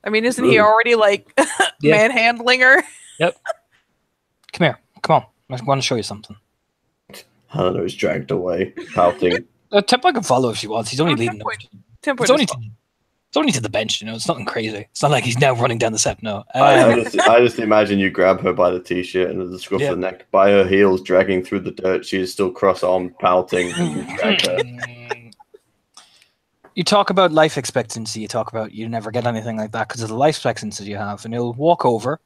I mean, isn't he already like Yeah. manhandling her? Yep. Come here. Come on. I want to show you something. Helena is dragged away, pouting. Tempo can follow if she wants. He's only leading. 10 Point It's only, is it's only to the bench, you know. It's nothing crazy. It's not like he's now running down the step. No. I just imagine you grab her by the t-shirt and the scruff of the neck, by her heels, dragging through the dirt. She is still cross-armed, pouting. And you drag her. You talk about life expectancy. You talk about you never get anything like that because of the life expectancy you have. And he'll walk over.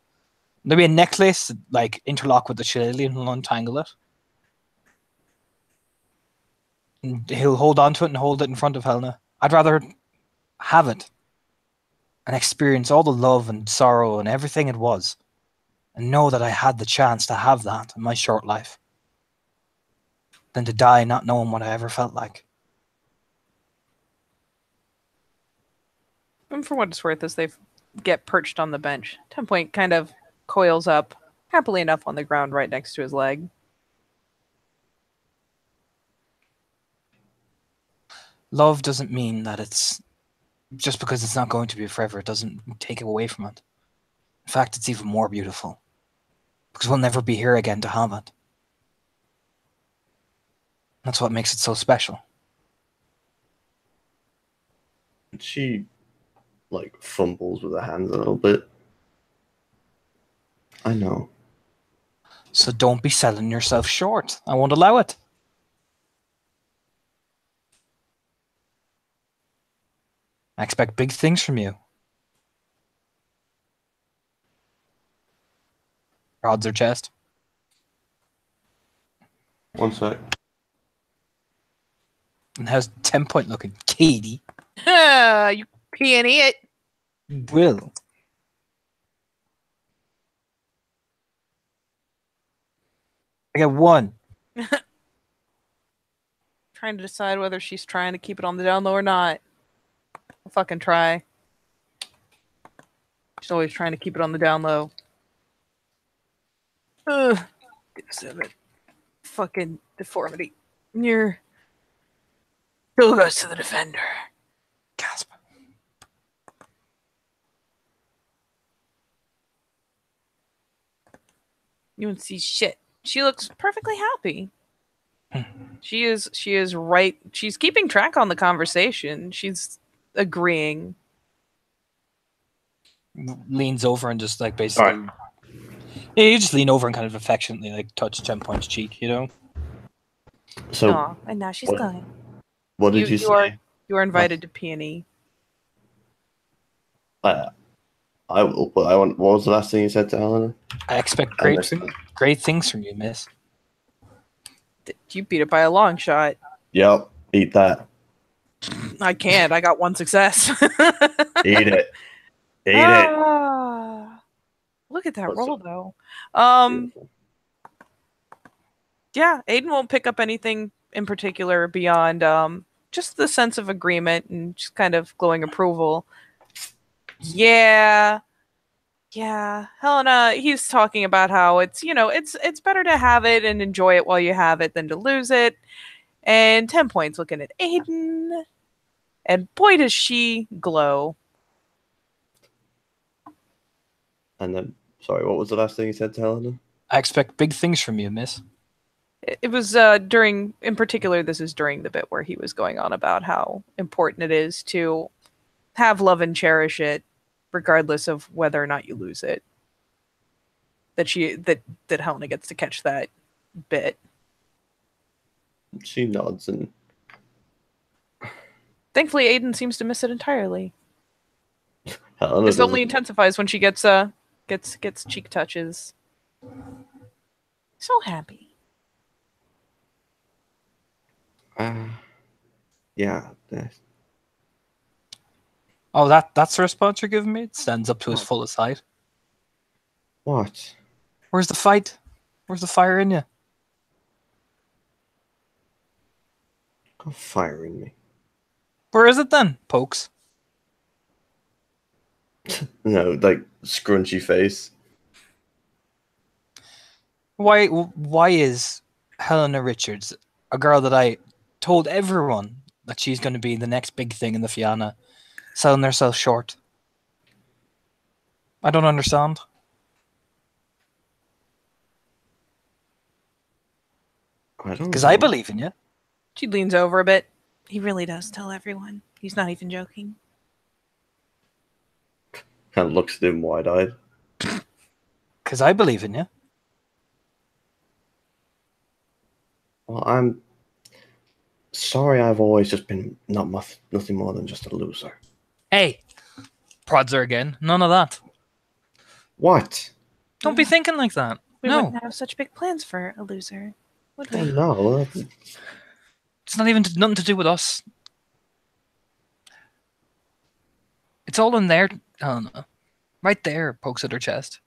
There'll be a necklace like interlock with the shillelagh and he'll untangle it. And he'll hold on to it and hold it in front of Helena. I'd rather have it and experience all the love and sorrow and everything it was and know that I had the chance to have that in my short life than to die not knowing what I ever felt like. And for what it's worth, as they get perched on the bench, 10 Point kind of coils up, happily enough, on the ground right next to his leg. Love doesn't mean that it's just because it's not going to be forever, it doesn't take away from it. In fact, it's even more beautiful because we'll never be here again to have it. That's what makes it so special. She, like, fumbles with her hands a little bit. I know. So don't be selling yourself short. I won't allow it. I expect big things from you. Prods her chest. One sec. And how's 10 Point looking? Katie. You peony it. Will. I get one. Trying to decide whether she's trying to keep it on the down low or not. I'll fucking try. She's always trying to keep it on the down low. Ugh. Get fucking deformity. You're still goes to the defender. Gasp. You don't see shit. She looks perfectly happy. She is right. She's keeping track on the conversation. She's agreeing. Leans over and just like basically. Right. Yeah, you just lean over and kind of affectionately like touch 10 Point's cheek, you know? So, Aw, and now she's going. what did you say? You are invited to Peony. I will, but I want. What was the last thing you said to Helena? I expect I missed great things from you, miss. You beat it by a long shot. Yep, eat that. I can't. I got one success. Eat it. Eat it. Look at that What's roll, up? though. Yeah, Aiden won't pick up anything in particular beyond just the sense of agreement and just kind of glowing approval. Yeah. Helena, he's talking about how it's better to have it and enjoy it while you have it than to lose it. And 10 Points looking at Aiden. And boy, does she glow. And then, sorry, what was the last thing you said to Helena? I expect big things from you, miss. It was during, in particular, this is during the bit where he was going on about how important it is to have love and cherish it, regardless of whether or not you lose it. that Helena gets to catch that bit. She nods and Thankfully, Aiden seems to miss it entirely. Helena This only doesn't. intensifies when she gets cheek touches. So happy. Yeah. Oh, that's the response you're giving me? It stands up to his fullest height. What? Where's the fight? Where's the fire in you? Got fire in me. Where is it then, Pokes? No, like scrunchy face. Why is Helena Richards, a girl that I told everyone that she's going to be the next big thing in the Fianna, selling herself short? I don't understand. I don't Because know. I believe in you. She leans over a bit. He really does tell everyone. He's not even joking. Kind of looks at him wide-eyed. Because I believe in you. Well, I'm sorry. I've always just been nothing more than just a loser. Hey, prods her again. None of that. What? Don't be thinking like that. We No, wouldn't have such big plans for a loser, would we? Oh no. it's not even nothing to do with us. It's all in there, Helena. Right there, pokes at her chest.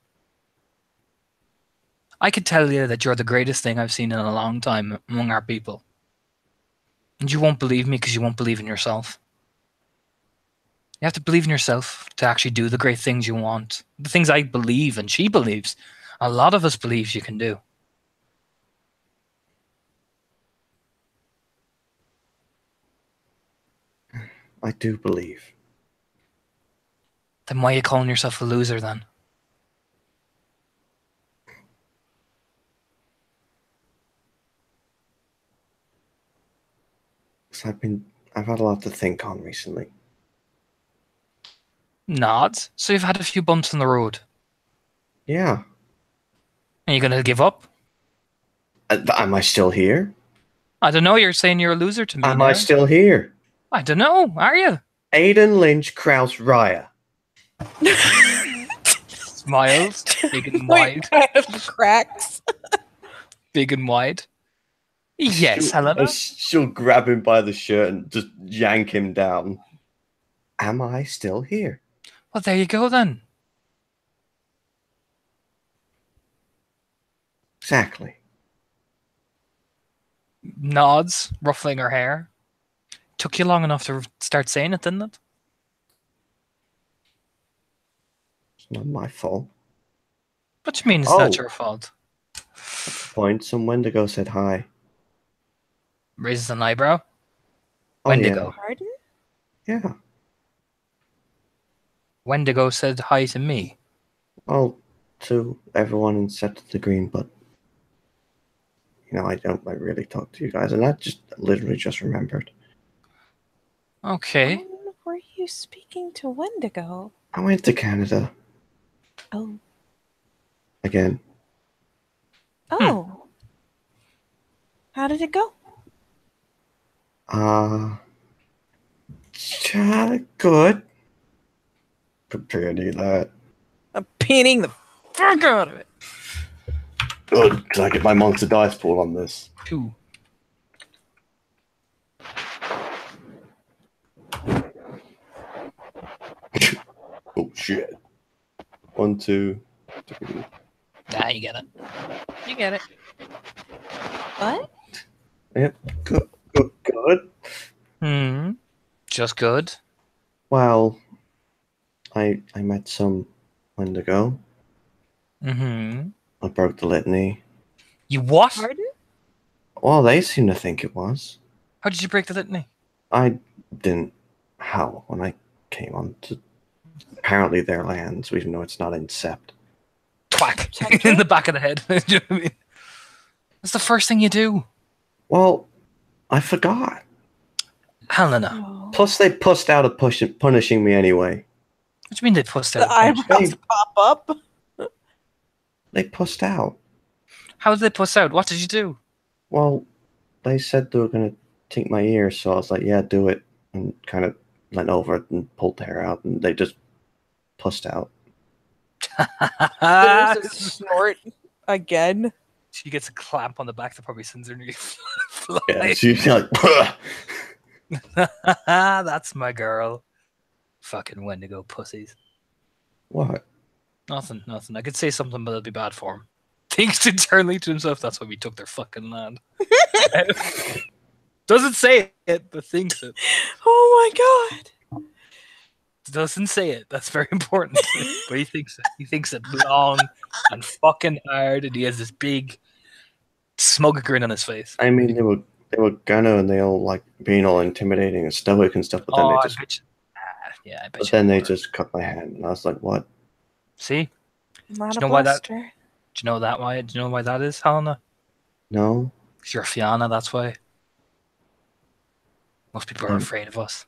I could tell you that you're the greatest thing I've seen in a long time among our people. And you won't believe me because you won't believe in yourself. You have to believe in yourself to actually do the great things you want. The things I believe and she believes. A lot of us believe you can do. I do believe. Then why are you calling yourself a loser then? Because I've had a lot to think on recently. Nods. So you've had a few bumps in the road. Yeah. Are you going to give up? Am I still here? I don't know. You're saying you're a loser to me Am now. I still here? I don't know. Are you? Aiden Lynch Kraus Raya. Smiles. Big and Wait, wide. kind of cracks. Big and wide. Yes, Helena. She'll grab him by the shirt and just yank him down. Am I still here? Well, there you go then. Exactly. Nods, ruffling her hair. Took you long enough to start saying it, didn't it? It's not my fault. What do you mean it's Oh. not your fault? Point. Some Wendigo said hi. Raises an eyebrow. Oh, Wendigo. Pardon? Yeah. Wendigo said hi to me. Well, to everyone except to the green, but I don't really talk to you guys, and I just literally just remembered. Okay. Were you speaking to Wendigo? I went to Canada Oh. again. Oh. How did it go? Good. Prepare to that. I'm pinning the fuck out of it. Good, because I get my monster dice pool on this. 2. Oh shit. 1, 2, 3. Nah, you get it. You get it. What? Yep. Good. Just good. Well, I met some Wendigo. I broke the litany. You what? Pardon? Well, they seem to think it was. How did you break the litany? I didn't. How? When I came on to apparently their lands, even though it's not in Sept. Twack. In the back of the head. Do you know what I mean? That's the first thing you do. Well, I forgot. Helena. Oh. Plus, they pussed out of punishing me anyway. What do you mean they pushed out? The eyebrows pop up. They pussed out. How did they puss out? What did you do? Well, they said they were gonna take my ear, so I was like, "Yeah, do it," and kind of leant over it and pulled the hair out, and they just pussed out. There's a snort again. She gets a clamp on the back that probably sends her nearly Yeah, flying. she's like, That's my girl. Fucking Wendigo pussies. "What?" Nothing. I could say something, but it'll be bad for him. Thinks internally to himself, that's why we took their fucking land. Doesn't say it, but thinks it. Oh my god. Doesn't say it. That's very important. But he thinks it. He thinks it long and fucking hard, and he has this big smug grin on his face. I mean, they were gonna, and they all like being all intimidating and stoic and stuff, but then Oh, they I just, bet you. Yeah, I bet but you. then they were. just cut my hand, and I was like, "What?" See? Not Do a you know why that- bluster. Do you know that why? Do you know why that is, Helena? No, Because you're Fianna, that's why. Most people are Um, afraid of us.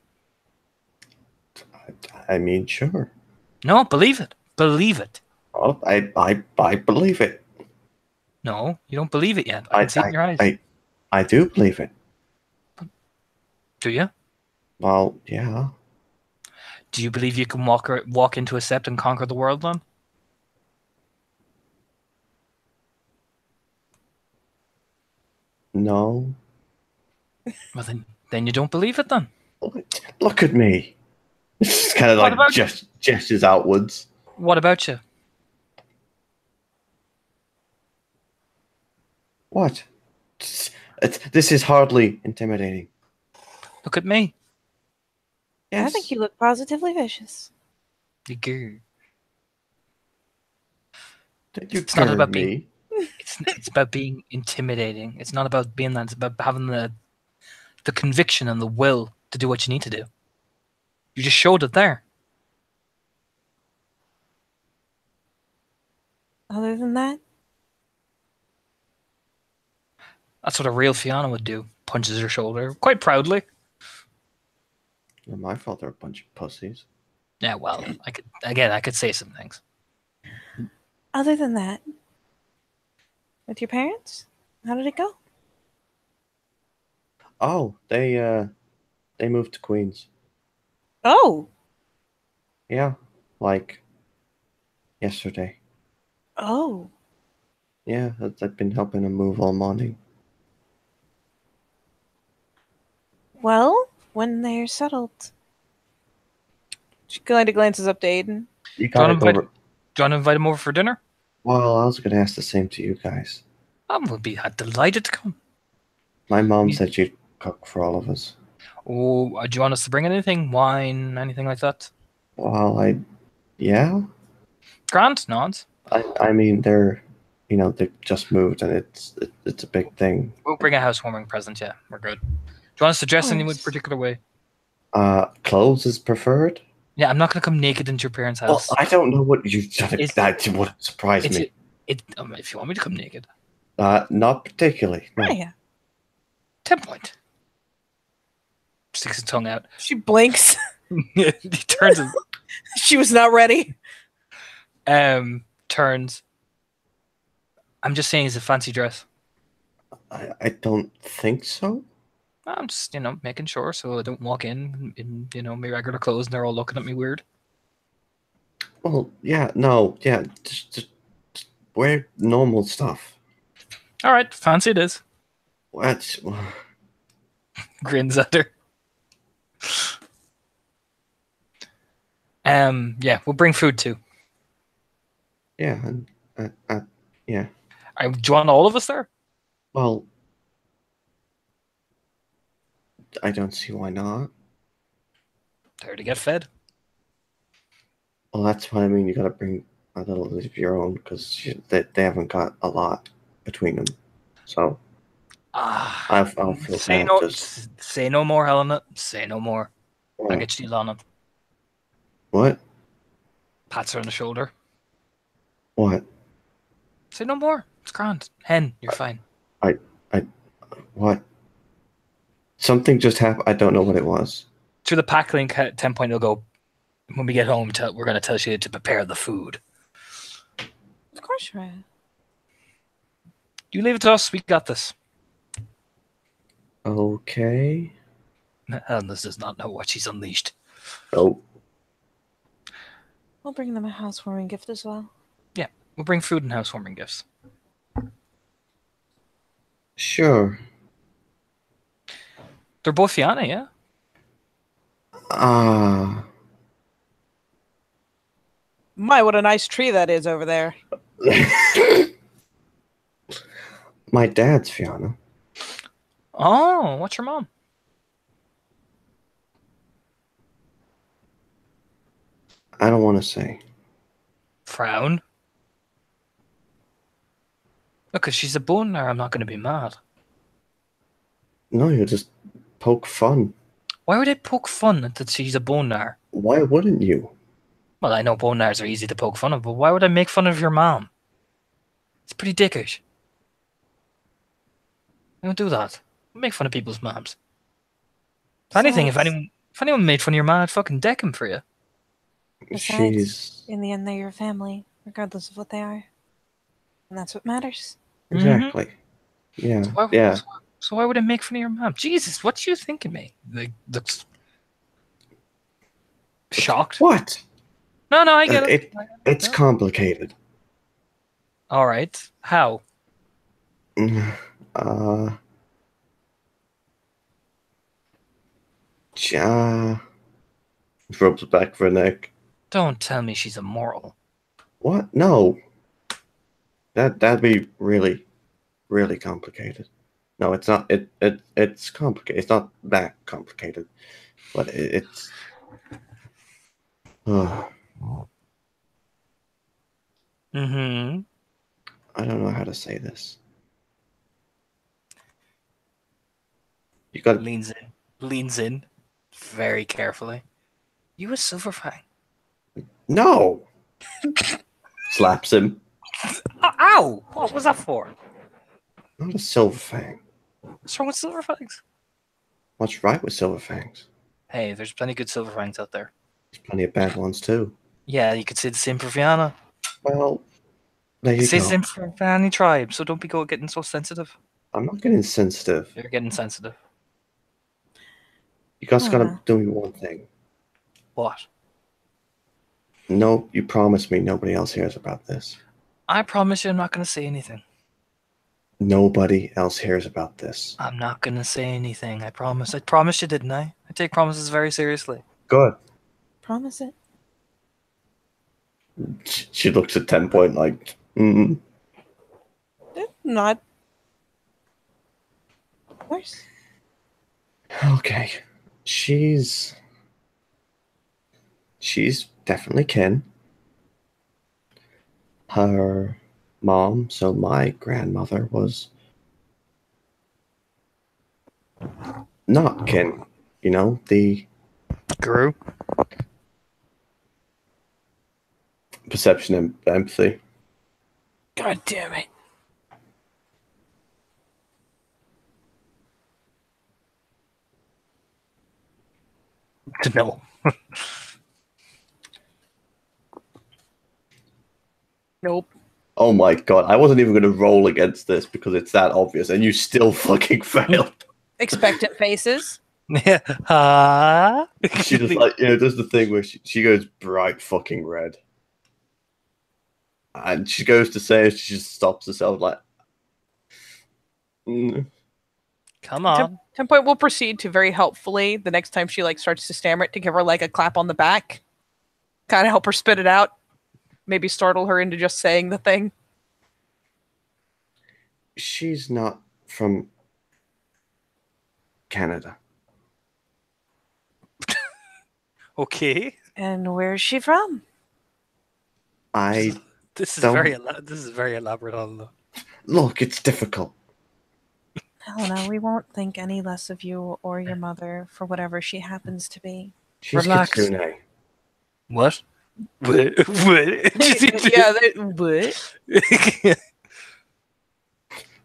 I mean, sure. No, believe it. Believe it. Oh, I believe it. No, you don't believe it yet. I can see it in your eyes. I do believe it. Do you? Well, yeah. Do you believe you can walk into a sept and conquer the world then? No. Well, then you don't believe it then. Look at me. It's kind of What like about- gestures outwards. What about you? What? This is hardly intimidating. Look at me. Yes. I think you look positively vicious. You grr. Did you It's not curve about me? It's about being intimidating. It's not about being that. It's about having the conviction and the will to do what you need to do. You just showed it there. Other than that, That's what a real Fianna would do. Punches her shoulder quite proudly. Not my fault. They're a bunch of pussies. Yeah, well, I could say some things. other than that, with your parents, how did it go? Oh, they moved to Queens. Oh, Yeah, like yesterday. oh, Yeah, I've been helping them move all morning. well, when they're settled. She kind of glances up to Aiden. You Do you gotta want go. to invite? Do you want to invite him over for dinner? Well, I was gonna ask the same to you guys. I would be delighted to come. My mom Yeah. said she'd cook for all of us. Oh, do you want us to bring anything? Wine, anything like that? Well, yeah. Grant, nods. I mean, they just moved, and it's a big thing. We'll bring a housewarming present. Yeah, we're good. Do you want us to dress in any Course. particular way? Clothes is preferred. Yeah, I'm not going to come naked into your parents' Well, house. I don't know what you. It's- That would surprise It's me. if you want me to come naked, Not particularly. No. Oh, yeah. 10 point. Sticks his tongue out. She blinks. He turns. She was not ready. Turns. I'm just saying, it's a fancy dress. I don't think so. I'm just making sure so I don't walk in my regular clothes and they're all looking at me weird. Well, yeah, no, yeah, just wear normal stuff. All right, fancy it is. What? Grins at her. Yeah, we'll bring food too. Yeah, and yeah. Do you want all of us there? Well, I don't see why not. There to get fed. Well, that's what I mean. You gotta bring a little bit of your own because they haven't got a lot between them. So I'll feel Say bad. no. Just Say no more, Helena. Say no more. I'll what? get you on him. What? Pats her on the shoulder. What? Say no more. It's grand. Hen, you're fine. What? Something just happened. I don't know what it was. Through the pack link, 10 point, he'll go. When we get home, we're going to tell you to prepare the food. Of course, Ryan. You leave it to us. We got this. Okay. Helena does not know what she's unleashed. Oh, We'll bring them a housewarming gift as well. Yeah, we'll bring food and housewarming gifts. sure. They're both Fianna, yeah? Ah. My, what a nice tree that is over there. My dad's Fiona. Oh, what's your mom? I don't want to say. Frown. Look, because she's a boner, I'm not going to be mad. No, you just poke fun. Why would I poke fun that she's a boner? Why wouldn't you? Well, I know boners are easy to poke fun of, but why would I make fun of your mom? It's pretty dickish. I don't do that. I make fun of people's moms. If anything, if anyone made fun of your mom, I'd fucking deck him for you. Besides, She's in the end, they're your family, regardless of what they are. And that's what matters. exactly. Yeah. Yeah. So why would I make fun of your mom? Jesus, what do you think of me? Like, looks shocked. What? No, I get it. It's complicated. All right. How? Rubs the back of her neck. Don't tell me she's immortal. What? No. That'd be really, really complicated. No, it's not. It's complicated. It's not that complicated, but it's. Mm-hmm. I don't know how to say this. You got Leans in, very carefully. You a Silverfang? no. Slaps him. Ow! What was that for? Not a Silverfang. What's wrong with Silverfangs? What's right with Silverfangs? Hey, there's plenty of good Silverfangs out there. There's plenty of bad ones too. Yeah, you could say the same for Fianna. Well, there you Say go. the same for any tribe, so don't be getting so sensitive. I'm not getting sensitive. You're getting sensitive. You guys gotta do me one thing. What? No, you promised me nobody else hears about this. I promise you I'm not going to say anything. Nobody else hears about this. I'm not going to say anything. I promise. I promised you, didn't I? I take promises very seriously. Good. Promise it. She looks at 10 Point like, Not. Of course. Okay. She's definitely kin. Her mom, so my grandmother, was not kin. You know, the Guru? perception and empathy. God damn it. No. Nope. Oh my god, I wasn't even going to roll against this because it's that obvious, and you still fucking failed. Expectant faces. Yeah. She just like, does the thing where she goes bright fucking red. And she goes to say it, she just stops herself like, Come on. 10 Point will proceed to very helpfully the next time she starts to stammer it to give her a clap on the back. Kind of help her spit it out. Maybe startle her into just saying the thing. She's not from Canada. Okay. And where's she from? I This is don't- very elaborate on the. look, it's difficult. Helena, we won't think any less of you or your mother for whatever she happens to be. She's Relax. Kitsune. What? What? Yeah, what?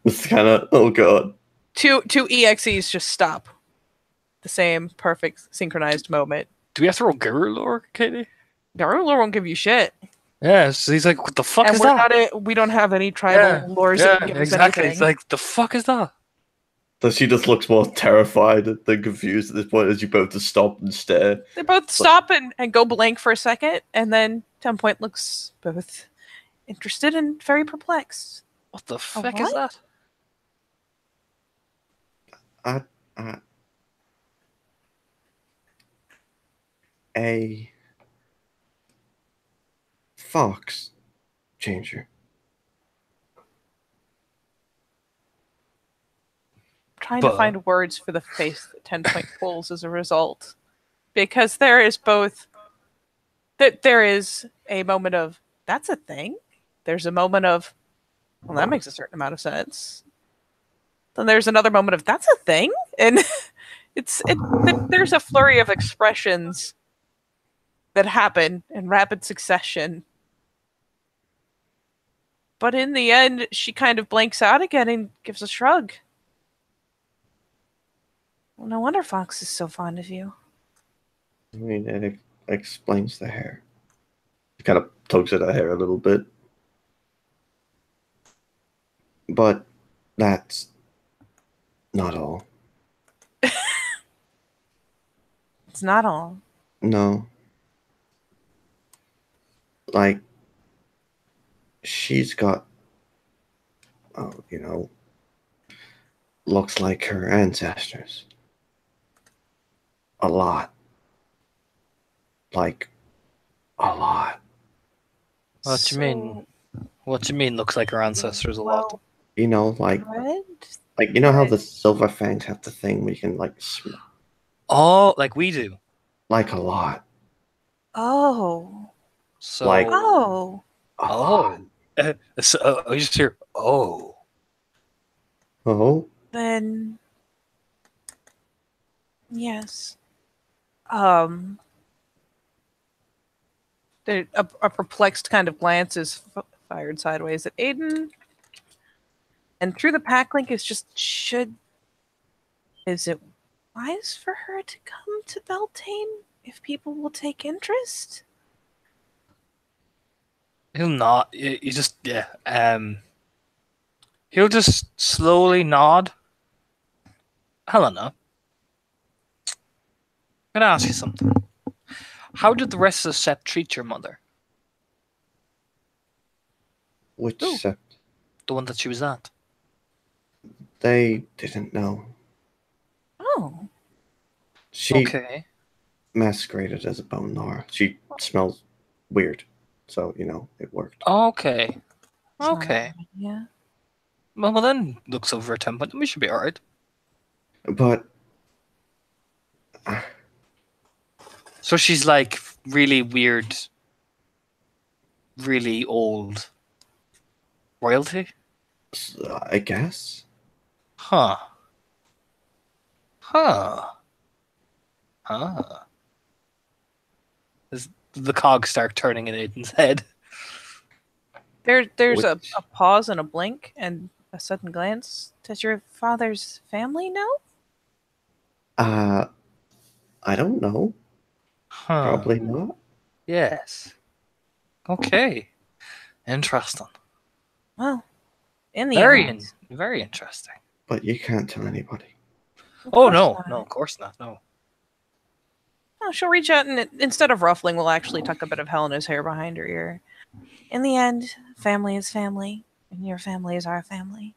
It's kind of, oh god. Two EXEs just stop. The same perfect synchronized moment. Do we have to roll Guru lore, Katie? Garula won't give you shit. Yeah, so he's like, what the fuck And is we're that? we don't have any tribal lores that Yeah, can give us exactly. anything. It's like, the fuck is that? So she just looks more terrified than confused at this point as you both just stop and stare. They both stop and go blank for a second, and then 10 Point looks both interested and very perplexed. What the fuck is what? I, a fox changer. Trying to find words for the face that 10 Point pulls as a result. Because there is both that there is a moment of that's a thing. There's a moment of well, that makes a certain amount of sense. Then there's another moment of that's a thing, and there's a flurry of expressions that happen in rapid succession. But in the end, she kind of blanks out again and gives a shrug. Well, no wonder Fox is so fond of you. I mean, it explains the hair. It kind of tugs at her hair a little bit. But that's not all. It's not all. No. Like, she's got, looks like her ancestors. A lot. Like, a lot. What do you mean? What do you mean looks like our ancestors a lot? You know, like you know how the silver fangs have the thing where you can like smell? Oh, like we do. Like a lot. Oh. So like a lot. So I just hear oh. Then yes. A perplexed kind of glance is fired sideways at Aiden. And through the pack link is just is it wise for her to come to Beltane if people will take interest? He'll not. He just he'll just slowly nod. Helena, I'm gonna ask you something. How did the rest of the set treat your mother? Which set? The one that she was at. They didn't know. Oh. She masqueraded as a bone gnawer. She smells weird. So, it worked. Okay. Okay. Yeah. Well, then looks over at 10 Point. We should be alright. But so she's like really weird, really old royalty? I guess. Huh. The cogs start turning in Aiden's head. There's a pause and a blink and a sudden glance. Does your father's family know? I don't know. Probably not. Yes. Okay. Interesting. Well, in the end. Very interesting. But you can't tell anybody. Oh, no. No, of course not. No. Oh, she'll reach out and instead of ruffling, we'll actually tuck a bit of Helena's hair behind her ear. In the end, family is family, and your family is our family.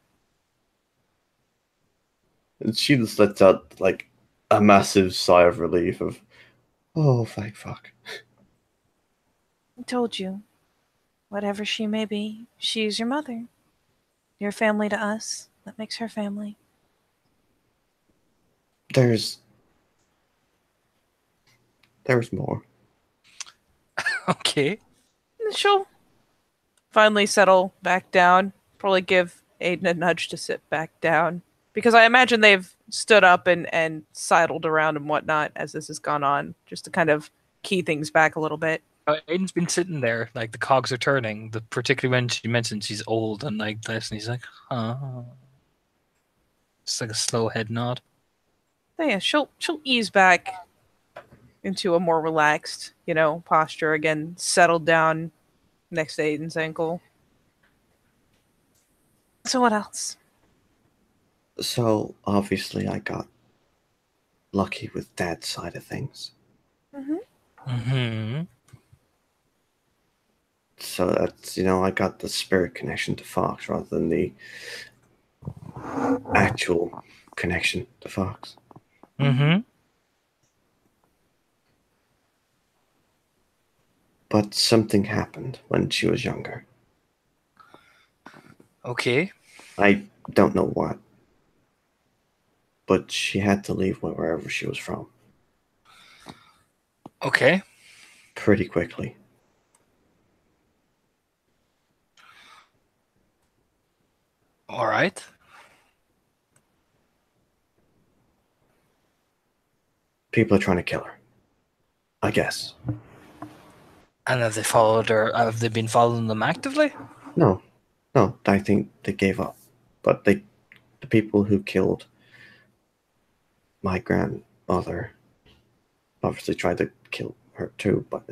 And she just lets out like a massive sigh of relief of, oh, thank fuck. I told you, whatever she may be, she's your mother. Your family to us. That makes her family. There's more. Okay. She'll finally settle back down. Probably give Aiden a nudge to sit back down. Because I imagine they've stood up and sidled around and whatnot as this has gone on, just to kind of key things back a little bit. Aiden's been sitting there, like the cogs are turning, particularly when she mentioned she's old and like this, and he's like, huh. Just like a slow head nod. But yeah, she'll ease back into a more relaxed, posture again, settled down, next to Aiden's ankle. So what else? So obviously I got lucky with Dad's side of things. Mm-hmm. So that's, I got the spirit connection to Fox rather than the actual connection to Fox. Mm-hmm. But something happened when she was younger. Okay. I don't know what. But she had to leave wherever she was from Okay. pretty quickly. All right. People are trying to kill her. I guess. And have they followed her? Have they been following them actively? No. I think they gave up. But the people who killed my grandmother obviously tried to kill her too, but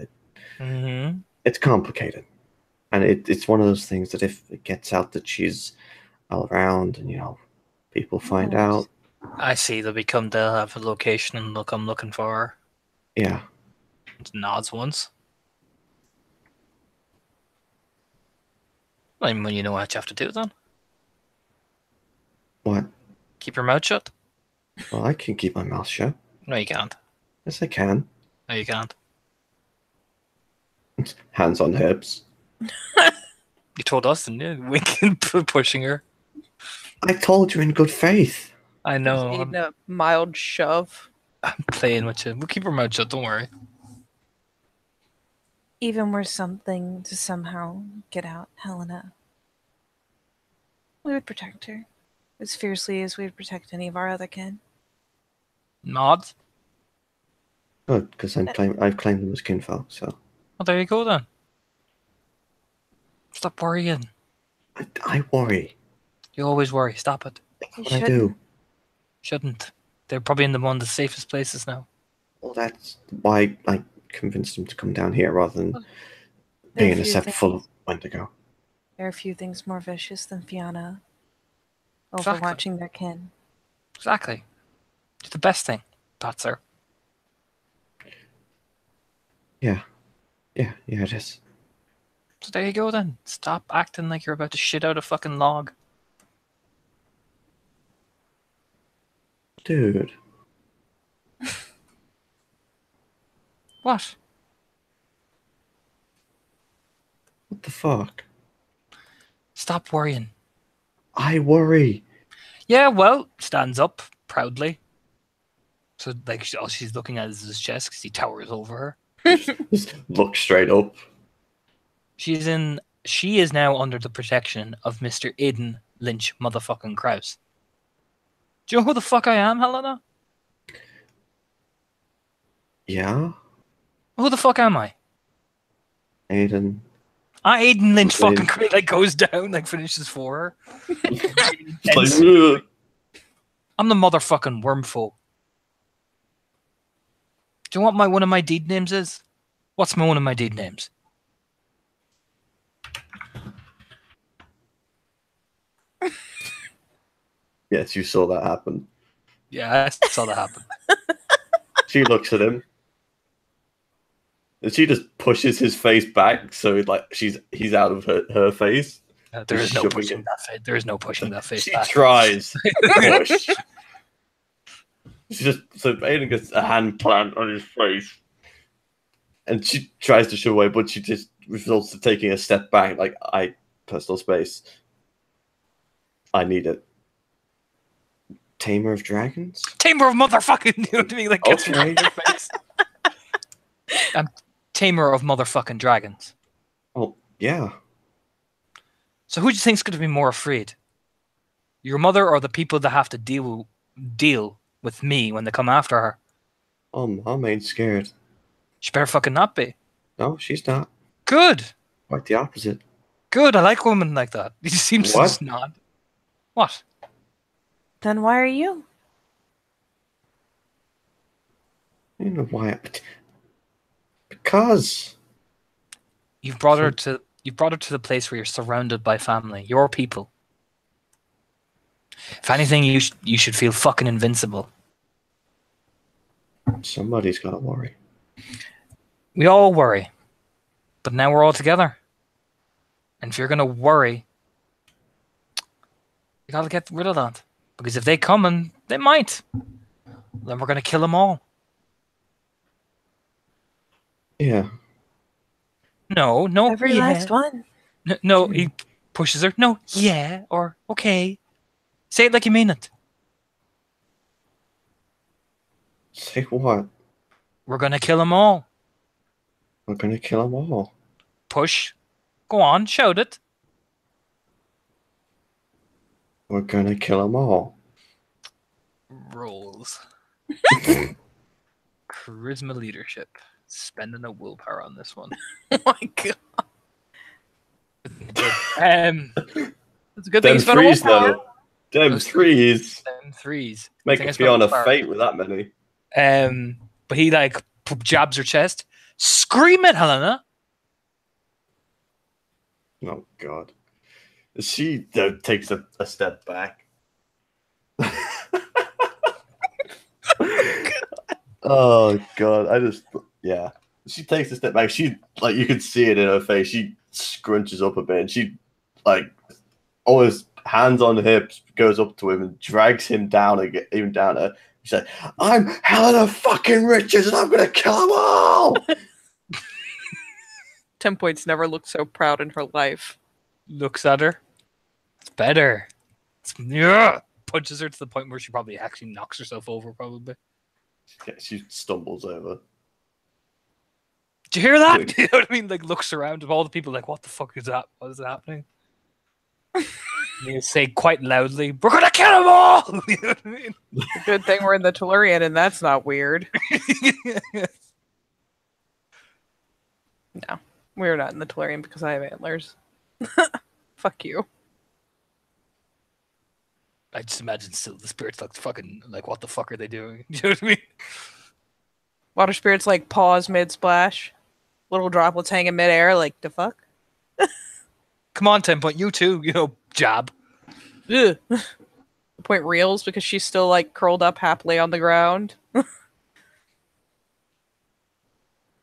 Mm-hmm. it's complicated. And it's one of those things that if it gets out that she's all around and, people find out. I see. They'll have a location and they'll come looking for her. Yeah. It's nods once. I mean, you know what you have to do then. What? Keep your mouth shut. Well, I can keep my mouth shut. No, you can't. Yes, I can. No, you can't. Hands on hips. You told us, didn't you? Winking, pushing her. I told you in good faith. I know. Aiden a mild shove. I'm playing with you. We'll keep our mouth shut. Don't worry. Even were something to somehow get out Helena, we would protect her as fiercely as we would protect any of our other kin. Nods. Good, because I've claimed them as kinfolk, so. Well, there you go then. Stop worrying. I worry. You always worry. Stop it. That's what I do. Shouldn't. They're probably in one of the safest places now. Well, that's why I convinced them to come down here rather than There being are in a few set things- full of Wendigo. There are few things more vicious than Fiona Exactly. overwatching their kin. Exactly. It's the best thing, Patzer. Yeah, it is. So there you go then. Stop acting like you're about to shit out a fucking log. Dude, What? what the fuck? Stop worrying. I worry. Yeah, well, stands up proudly. So, like, all she's looking at is his chest because he towers over her. Just look straight up. She is now under the protection of Mr. Aiden Lynch motherfucking Krause. Do you know who the fuck I am, Helena? Yeah? Who the fuck am I? Aiden. Aiden Lynch Lynch. fucking like goes down, like finishes for her. It's like, ugh. I'm the motherfucking wormfoe. Do you know what one of my deed names is? What's one of my deed names? Yes, you saw that happen. Yeah, I saw that happen. She looks at him. And she just pushes his face back so like he's out of her face. There is no Shoving pushing it. that face. There is no pushing that face She back. tries to push. She just so Aiden gets a hand plant on his face. And she tries to shove away, but she just results to taking a step back, like personal space. I need it. Tamer of Dragons? Tamer of motherfucking, you know what I mean? Like, gets Okay. right in your face. I'm Tamer of motherfucking dragons. Oh, yeah. So who do you think's going to be more afraid? Your mother or the people that have to deal with me when they come after her? Oh, Mom ain't scared. She better fucking not be. No, she's not. Good. Quite the opposite. Good. I like women like that. You seem to What? just nod. What? Then why are you? I don't know why. Because. You've brought her to You brought her to the place where you're surrounded by family, your people. If anything, you should feel fucking invincible. Somebody's got to worry. We all worry, but now we're all together. And if you're gonna worry, you gotta get rid of that. Because if they come, and they might, then we're gonna kill them all. Yeah. No, Every last one. No, he pushes her. No, yeah, or okay. Say it like you mean it. Say what? We're gonna kill them all. We're gonna kill them all. Push. Go on, shout it. We're gonna kill them all. Rolls. Charisma leadership. Spending a willpower on this one. Oh my god. It's a good thing Them you spent a threes, willpower. though. Them threes. Them threes. Make Thing I a spent Fiona willpower. fate with that many. But he like jabs her chest. Scream it, Helena. Oh god. She takes a step back. Oh god, yeah. She takes a step back. She like you could see it in her face. She scrunches up a bit and she like always hands on the hips goes up to him and drags him down again, even down her. She said, "I'm Helena fucking Richards and I'm gonna kill them all." 10 points never looked so proud in her life. Looks at her. It's better. Yeah. Punches her to the point where she probably actually knocks herself over, probably. She stumbles over. Did you hear that? You know what I mean? Like, looks around of all the people, like, what the fuck is that? What is happening? You say quite loudly, "We're gonna kill them all!" You know what I mean? Good thing we're in the Tellurian and that's not weird. No, we're not in the Tellurian because I have antlers. Fuck you. I just imagine still the spirits like fucking like what the fuck are they doing? You know what I mean? Water spirits like pause mid splash. Little droplets hanging midair, like the fuck? Come on, 10 point, you too, jab. Ugh. The point reels because she's still like curled up happily on the ground. I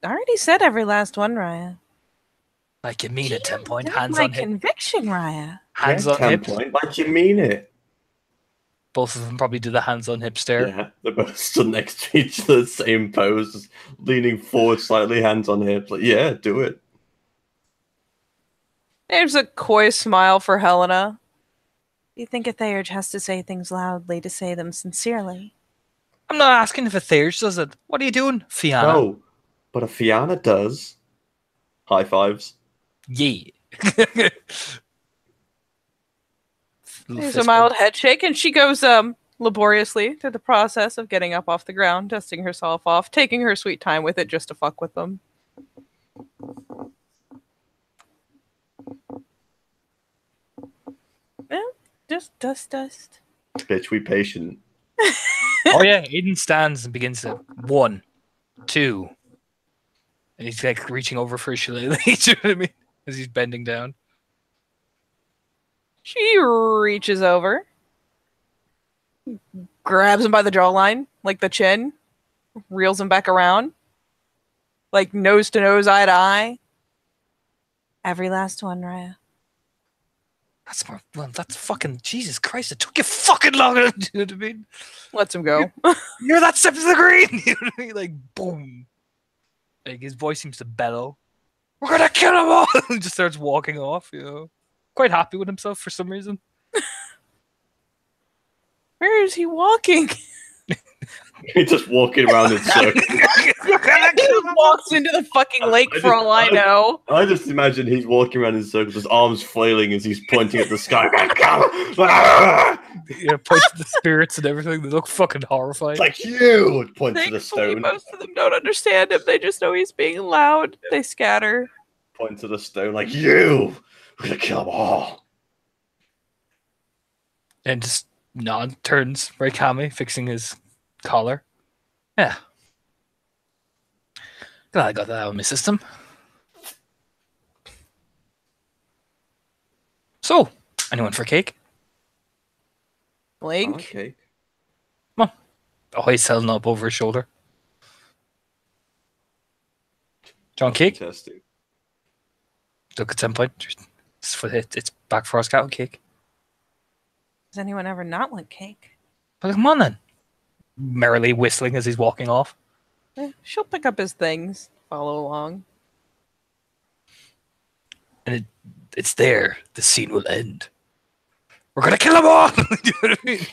already said every last one, Raya. Like you mean it, 10 point, That's hands my on hip. conviction, Raya. Hands Yeah, on 10 hips. point, like you mean it. Both of them probably do the hands on hip stare. Yeah, they're both stood next to each other, same pose, just leaning forward slightly, hands on hips. Like, yeah, do it. There's a coy smile for Helena. You think a Theurge has to say things loudly to say them sincerely? I'm not asking if a Theurge does it. What are you doing, Fianna? No, but if Fianna does, high fives. Yeah. There's a mild head shake, and she goes laboriously through the process of getting up off the ground, dusting herself off, taking her sweet time with it just to fuck with them. Yeah, just dust. Bitch, we patient. Oh yeah, Aiden stands and begins to 1, 2, and he's like reaching over for his shillelagh. You know what I mean? As he's bending down. She reaches over, grabs him by the jawline, like the chin, reels him back around, like nose to nose, eye to eye. Every last one, Raya. That's fucking Jesus Christ! It took you fucking long. You know what I mean? Lets him go. You're that step to the green. You know what I mean? Like boom. Like his voice seems to bellow. We're gonna kill them all. And just starts walking off. Quite happy with himself for some reason. Where is he walking? He's just walking around in circles. He walks into the fucking lake for all I know. I just imagine he's walking around in circles, his arms flailing as he's pointing at the sky. Points to the spirits and everything. They look fucking horrified. Like you point to the Thankfully, stone. most of them don't understand him. They just know he's being loud. They scatter. Point to the stone like you. We're gonna kill them all. And just turns very calmly, fixing his collar. Yeah. Glad I got that out of my system. So, anyone for cake? Blake? Okay. Oh, he's holding up over his shoulder. John cake? Fantastic. Look at 10 point. It's back for us, cat cake. Does anyone ever not want cake? But come on then. Merrily whistling as he's walking off. She'll pick up his things, follow along. And it's there. The scene will end. We're gonna kill them all! You know what I mean?